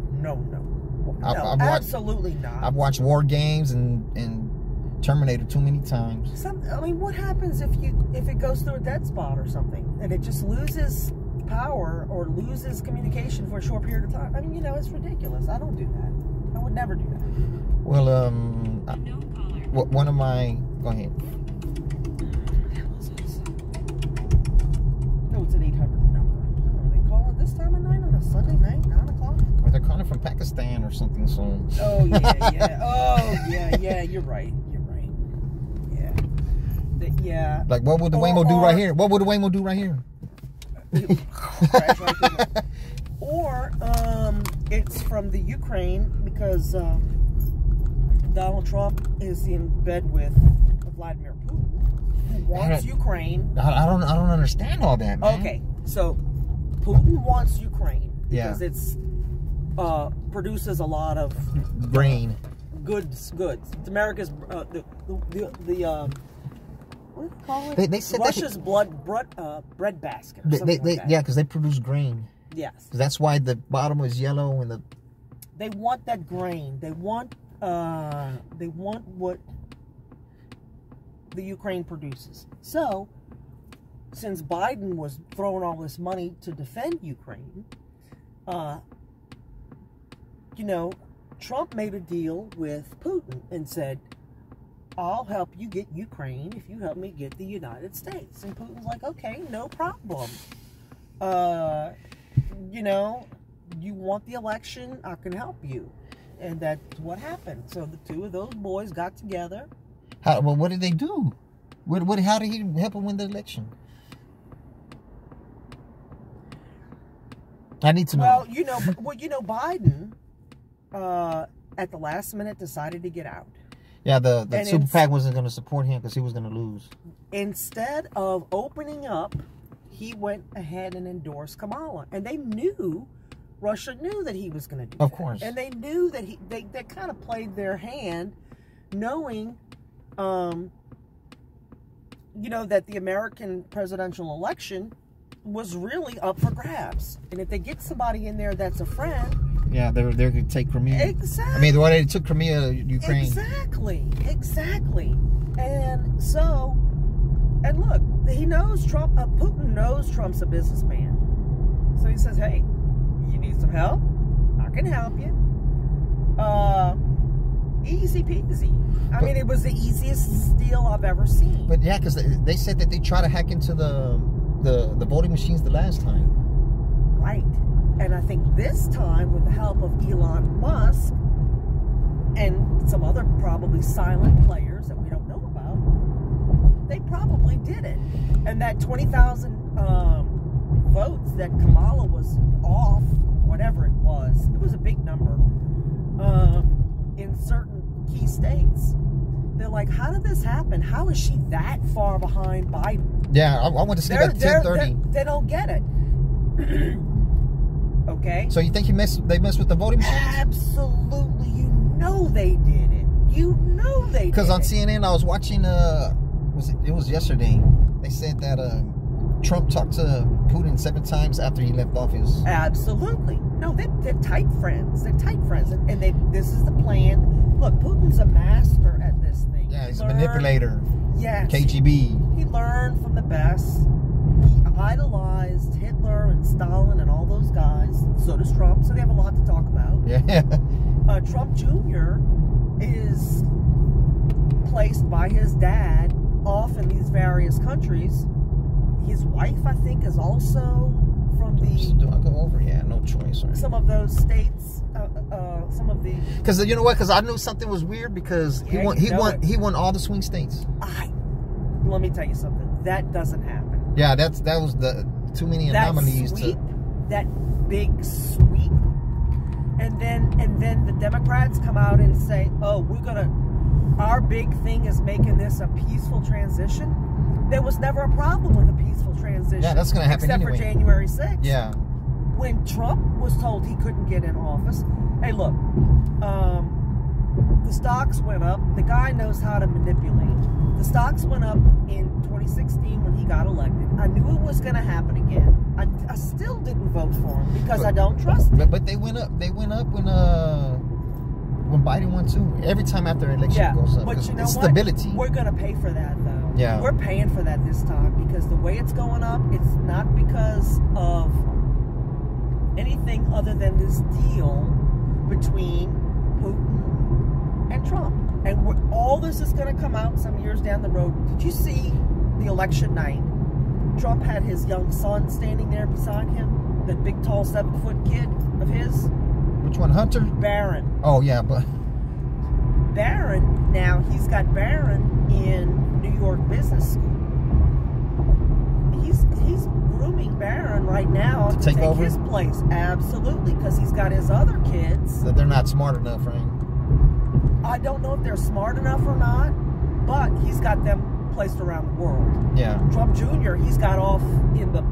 I've watched- Absolutely not. I've watched war games and Terminator too many times. I mean, what happens if it goes through a dead spot or something and it just loses power or loses communication for a short period of time? I mean, you know, it's ridiculous. I don't do that. I would never do that. Well, one of my go ahead. No, it's an 800 number. Oh, they call it this time of night on a Sunday night, 9 o'clock. Well, they're calling from Pakistan or something. So. Oh yeah. Oh yeah. You're right. Yeah. Yeah. Like, what would the Waymo do right here? What would the Waymo do right here? Crash right there. Or it's from the Ukraine because Donald Trump is in bed with Vladimir Putin, who wants Ukraine. I don't understand all that, man. Okay, so Putin wants Ukraine because Yeah. it's produces a lot of Grain. goods. It's America's what do you call it? They said Russia's bread basket. Or something like that. Yeah, because they produce grain. Yes. 'Cause that's why the bottom is yellow and the. They want that grain. They want what the Ukraine produces. So, since Biden was throwing all this money to defend Ukraine, you know, Trump made a deal with Putin and said, I'll help you get Ukraine if you help me get the United States. And Putin's like, okay, no problem. You know, you want the election, I can help you. And that's what happened. So the two of those boys got together. Well, what did they do? How did he help him win the election? I need to know. Well, you know, Biden at the last minute decided to get out. Yeah, the super PAC wasn't going to support him because he was going to lose. Instead of opening up, he went ahead and endorsed Kamala, and they knew. Russia knew that he was going to do that. Of course. And they knew that they kind of played their hand, knowing, you know, that the American presidential election was really up for grabs. And if they get somebody in there that's a friend... Yeah, they're going to take Crimea. Exactly. I mean, they took Crimea, Ukraine. Exactly. And so... And look, he knows Trump... Putin knows Trump's a businessman. So he says, hey... You need some help? I can help you. Easy peasy. I mean, it was the easiest deal I've ever seen. But yeah, because they said that they tried to hack into the voting machines the last time. Right. And I think this time, with the help of Elon Musk and some other probably silent players that we don't know about, they probably did it. And that 20,000 votes that Kamala was off, whatever it was a big number, in certain key states. They're like, how did this happen? How is she that far behind Biden? Yeah, I went to sleep at 10:30. They don't get it. Okay? So you think they messed with the voting machines? Absolutely. You know they did it. You know they did it. Because on CNN, I was watching, it was yesterday, they said that Trump talked to Putin 7 times after he left office. Absolutely. No, they're tight friends. They're tight friends. And this is the plan. Look, Putin's a master at this thing. Yeah, he's a manipulator. Yes. KGB. He learned from the best. He idolized Hitler and Stalin and all those guys. So does Trump. So they have a lot to talk about. Yeah. Trump Jr. is placed by his dad off in these various countries. His wife, I think, is also from Do I go over? Yeah, no choice. Right? some of those states. Some of the. Because you know what? Because I knew something was weird because he won all the swing states. Let me tell you something. That doesn't happen. Yeah, that was the too many anomalies. That big sweep, and then the Democrats come out and say, "Oh, our big thing is making this a peaceful transition." There was never a problem with a peaceful transition. Yeah, that's going to happen except for January 6th. Yeah. When Trump was told he couldn't get in office, hey, look, the stocks went up. The guy knows how to manipulate. The stocks went up in 2016 when he got elected. I knew it was going to happen again. I still didn't vote for him because I don't trust him. But they went up. They went up when Biden won too. Every time after an election goes up. But you know it's what? Stability. We're going to pay for that, though. Yeah. We're paying for that this time because the way it's going up, it's not because of anything other than this deal between Putin and Trump. And all this is going to come out some years down the road. Did you see the election night? Trump had his young son standing there beside him, that big, tall, 7-foot kid of his. Which one, Hunter? Barron. Oh, yeah, but... Barron, now, he's got Barron in New York Business School. He's grooming Barron right now to take over his place. Absolutely, because he's got his other kids. That they're not smart enough, right? I don't know if they're smart enough or not, but he's got them placed around the world. Yeah. Trump Jr., he's got off in the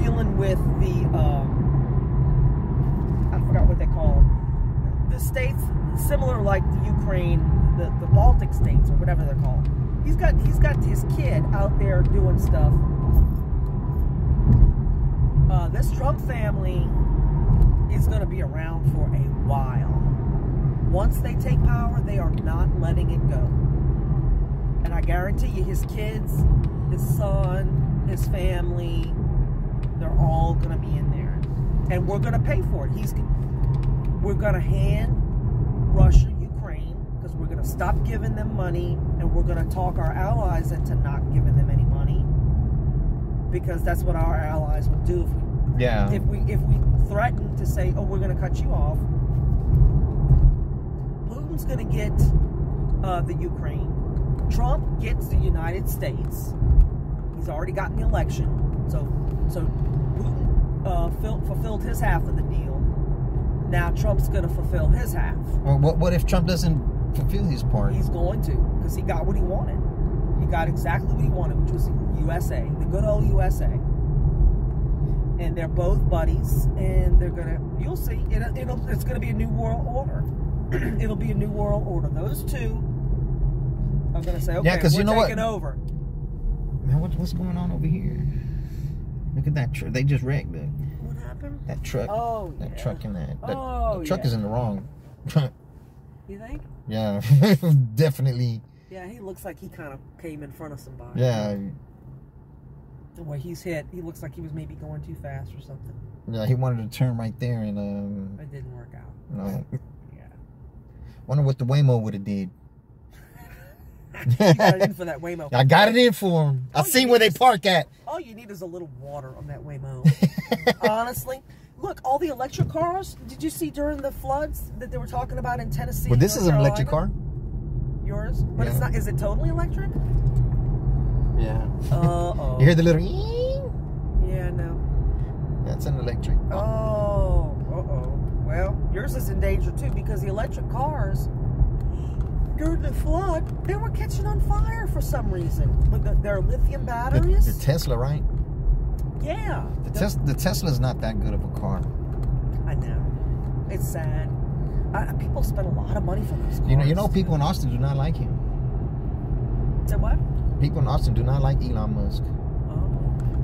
dealing with the I forgot what they call the states similar like the Ukraine, the Baltic states or whatever they're called. He's got his kid out there doing stuff. This Trump family is going to be around for a while. Once they take power, they are not letting it go. And I guarantee you, his kids, his son, his family, they're all going to be in there. And we're going to pay for it. We're going to hand Russia, Ukraine, because we're going to stop giving them money, and we're going to talk our allies into not giving them any money, because that's what our allies will do if we threaten to say, oh, we're going to cut you off. Putin's going to get the Ukraine. Trump gets the United States. He's already gotten the election, so Putin fulfilled his half of the deal. Now Trump's going to fulfill his half. Well, what if Trump doesn't fulfill his part? He's going to, because he got what he wanted. He got exactly what he wanted, which was USA, the good old USA. And they're both buddies, and they're gonna. You'll see. It's gonna be a new world order. It'll be a new world order. Those two are gonna say, okay, we're taking over. Man, what's going on over here? Look at that truck. They just wrecked it. What happened? That truck. Oh, that yeah. truck in that. Oh, the truck is in the wrong. You think? Yeah, definitely. Yeah, he looks like he kind of came in front of somebody. Yeah. The way he's hit, he looks like he was maybe going too fast or something. Yeah, he wanted to turn right there, and it didn't work out. No. Yeah. Wonder what the Waymo would have did. You got it in for that Waymo. I got it in for him. I seen where they park at. All you need is a little water on that Waymo. Honestly. Look, all the electric cars, did you see during the floods that they were talking about in Tennessee? Well, this is an electric car. Yours? But Yeah. it's not, is it totally electric? Yeah. Uh-oh. You hear the little Yeah, no. That's an electric. Oh, uh-oh. Well, yours is in danger too, because the electric cars, during the flood, they were catching on fire for some reason. With their lithium batteries. The Tesla, right? Yeah. The Tesla's not that good of a car. I know. It's sad. People spend a lot of money for those cars. You know, people in Austin do not like him. Say what? People in Austin do not like Elon Musk. Oh.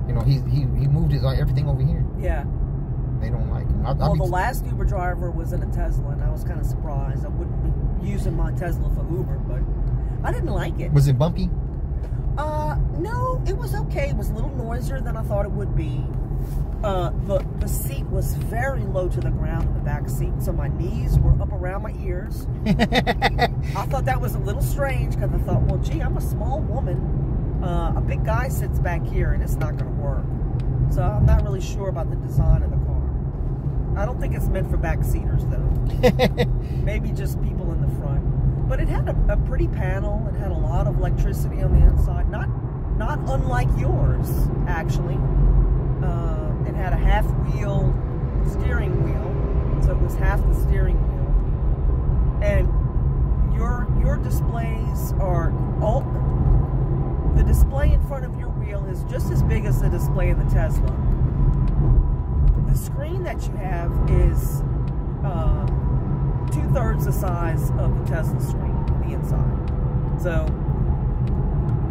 You know, he moved everything over here. Yeah. They don't like him. Well, the last Uber driver was in a Tesla, and I was kind of surprised. I wouldn't be using my Tesla for Uber, but I didn't like it. Was it bumpy? No, it was okay. It was a little noisier than I thought it would be. The seat was very low to the ground in the back seat, so my knees were up around my ears. I thought that was a little strange, because I thought, well, gee, I'm a small woman. A big guy sits back here, and it's not going to work. So I'm not really sure about the design of the car. I don't think it's meant for backseaters, though. Maybe just people in the front. But it had a pretty panel. It had a lot of electricity on the inside. Not unlike yours, actually. It had a half-wheel steering wheel, so it was half the steering wheel. And your displays are all. The display in front of your wheel is just as big as the display in the Tesla. The screen that you have is 2/3 the size of the Tesla screen, the inside. So,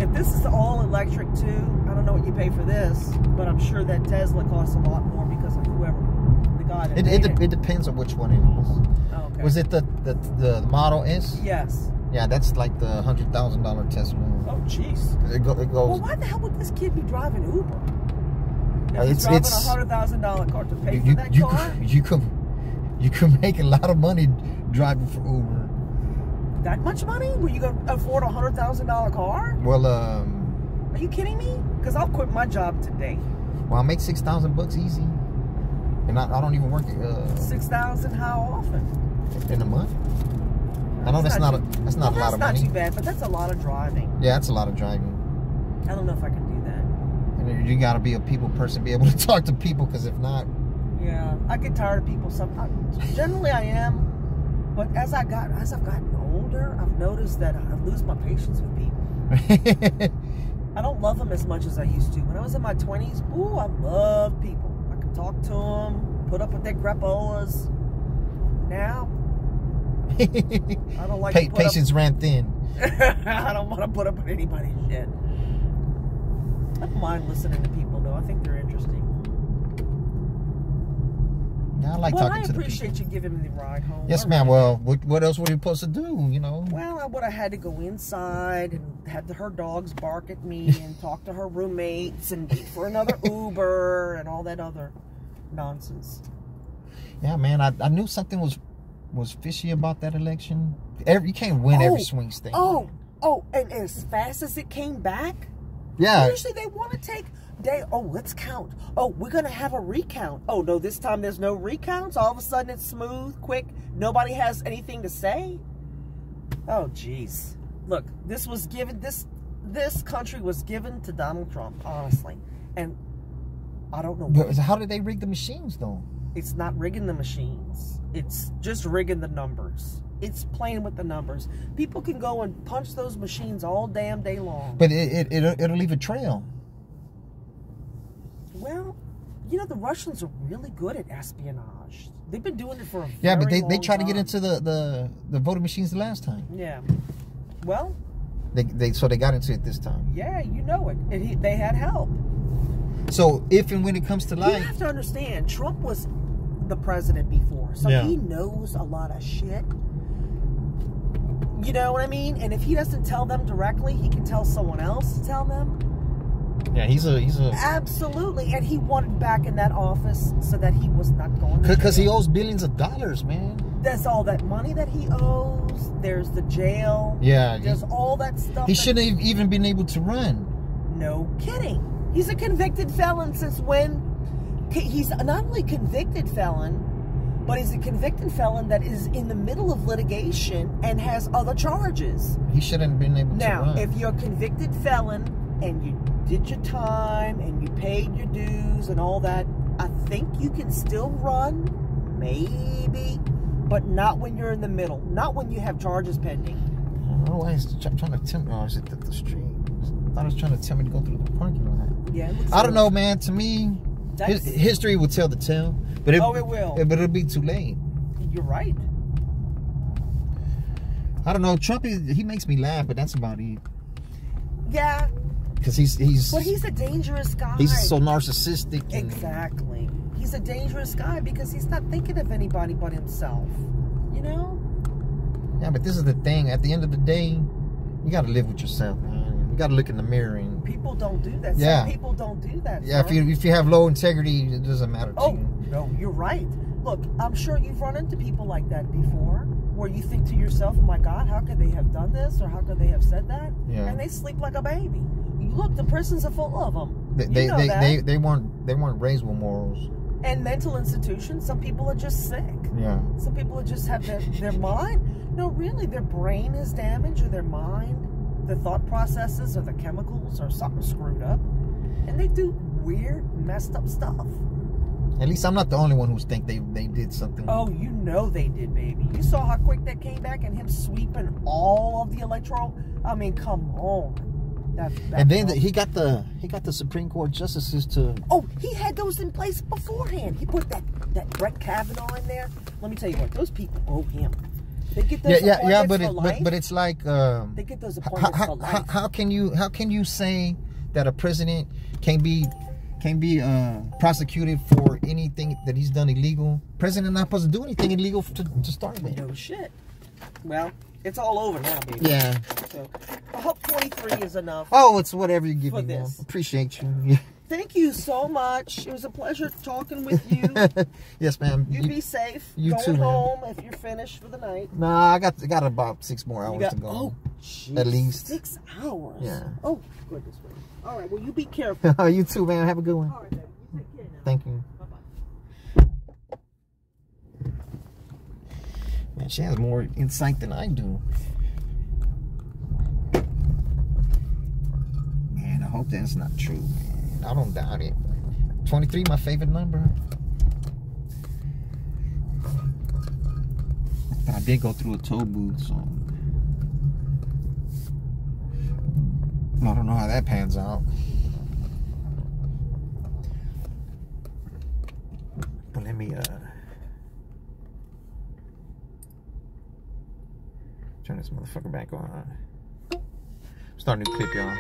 if this is all electric too, I don't know what you pay for this, but I'm sure that Tesla costs a lot more because of whoever the guy that made it. It depends on which one it is. Oh, okay. Was it the Model S? Yes. Yeah, that's like the $100,000 Tesla. Oh, jeez. It goes. Well, why the hell would this kid be driving Uber? If he's It's driving a $100,000 car to pay for that car? You could make a lot of money driving for Uber. That much money? Were you going to afford a $100,000 car? Well, Are you kidding me? Because I'll quit my job today. Well, I make $6,000 easy, and I don't even work. 6,000? How often? In a month. I know that's not a lot of money. That's not too bad, but that's a lot of driving. Yeah, that's a lot of driving. I don't know if I can do that. And you got to be a people person, be able to talk to people, because if not, Yeah, I get tired of people. Generally, I am, but as I've gotten older, I've noticed that I lose my patience with people. I don't love them as much as I used to. When I was in my 20s, ooh, I loved people. I could talk to them, put up with their crapolas. Now, I don't like patience ran thin. I don't want to put up with anybody's shit. I don't mind listening to people, though. I think they're interesting. Yeah, I like talking to the people. I appreciate you giving me the ride home. Yes, ma'am. Well, what else were you supposed to do, you know? Well, I would have had to go inside and had her dogs bark at me and talk to her roommates and wait for another Uber and all that other nonsense. Yeah, man. I knew something was fishy about that election. You can't win every swing state. Oh, and as fast as it came back, yeah. Usually they want to take let's count. Oh, we're gonna have a recount. Oh no, this time there's no recounts. All of a sudden it's smooth, quick. Nobody has anything to say. Oh, jeez. Look, this country was given to Donald Trump, honestly, and I don't know. But how did they rig the machines, though? It's not rigging the machines. It's just rigging the numbers. It's playing with the numbers. People can go and punch those machines all damn day long. But it'll leave a trail. Well, you know, the Russians are really good at espionage. They've been doing it for a yeah, but very they tried long to get time. into the voting machines the last time. Yeah. Well, so they got into it this time. yeah, you know it. And they had help. So if and when it comes to You life, have to understand, Trump was the president before, so Yeah. he knows a lot of shit. You know what I mean? And if he doesn't tell them directly, he can tell someone else to tell them. yeah, he's a Absolutely, and he wanted back in that office so that he was not going to because he jail. owes billions of dollars, man. There's all that money that he owes. There's the jail. Yeah, There's all that stuff. he shouldn't have even been able to run. No kidding. He's a convicted felon since when? He's not only a convicted felon, but he's a convicted felon that is in the middle of litigation and has other charges. He shouldn't have been able to Now, run. if you're a convicted felon and you did your time and you paid your dues and all that, I think you can still run, maybe, but not when you're in the middle. Not when you have charges pending. I don't know why he's trying to tell me. Oh, is it the street? I thought he was trying to tell me to go through the parking lot. Yeah, it looks I don't like- know, man. To me, history will tell the tale. But it will. But it'll be too late. You're right. I don't know. Trump, he makes me laugh, but that's about it. Yeah, Because he's but he's a dangerous guy. he's so narcissistic. And, Exactly. He's a dangerous guy because he's not thinking of anybody but himself. You know? yeah, but this is the thing. At the end of the day, you got to live with yourself, man. You got to look in the mirror and People don't do that. Yeah. Some people don't do that. yeah. sir. If you have low integrity, it doesn't matter to Oh, you. no, you're right. Look, I'm sure you've run into people like that before, where you think to yourself, oh my God, how could they have done this? Or how could they have said that? Yeah. And they sleep like a baby. Look, the prisons are full of them. They you know that. they weren't raised with morals. And mental institutions, some people are just sick. Yeah. Some people just have their mind. No, really, their brain is damaged, or their mind, the thought processes, or the chemicals, or something screwed up. And they do weird, messed up stuff. At least I'm not the only one who think they did something. Oh, you know they did, baby. You saw how quick that came back and him sweeping all of the electoral. I mean, come on. And then he got the Supreme Court justices to. Oh, he had those in place beforehand. He put that Brett Kavanaugh in there. Let me tell you what, those people owe him. They get those appointments for life. But it's like they get those appointments for life. how can you say that a president can be prosecuted for anything that he's done illegal? President not supposed to do anything illegal to start with. No shit. Well, it's all over now, baby. Yeah. So I hope 23 is enough. Oh, it's whatever you give For me, man. this. Appreciate you. Thank you so much. It was a pleasure talking with you. Yes, ma'am. You be safe. you Going too, ma'am. home if you're finished for the night. Nah, I got about 6 more hours to go. Oh, geez, At least. 6 hours. Yeah. Oh, goodness me. All right. Well, you be careful. You too, man. Have a good one. All right, baby. You take care now. Thank you. Bye-bye. Man, she has more insight than I do. Man, I hope that's not true, man. I don't doubt it. 23, my favorite number. But I did go through a toll booth, so I don't know how that pans out. But let me turn this motherfucker back on. Start a new clip, y'all.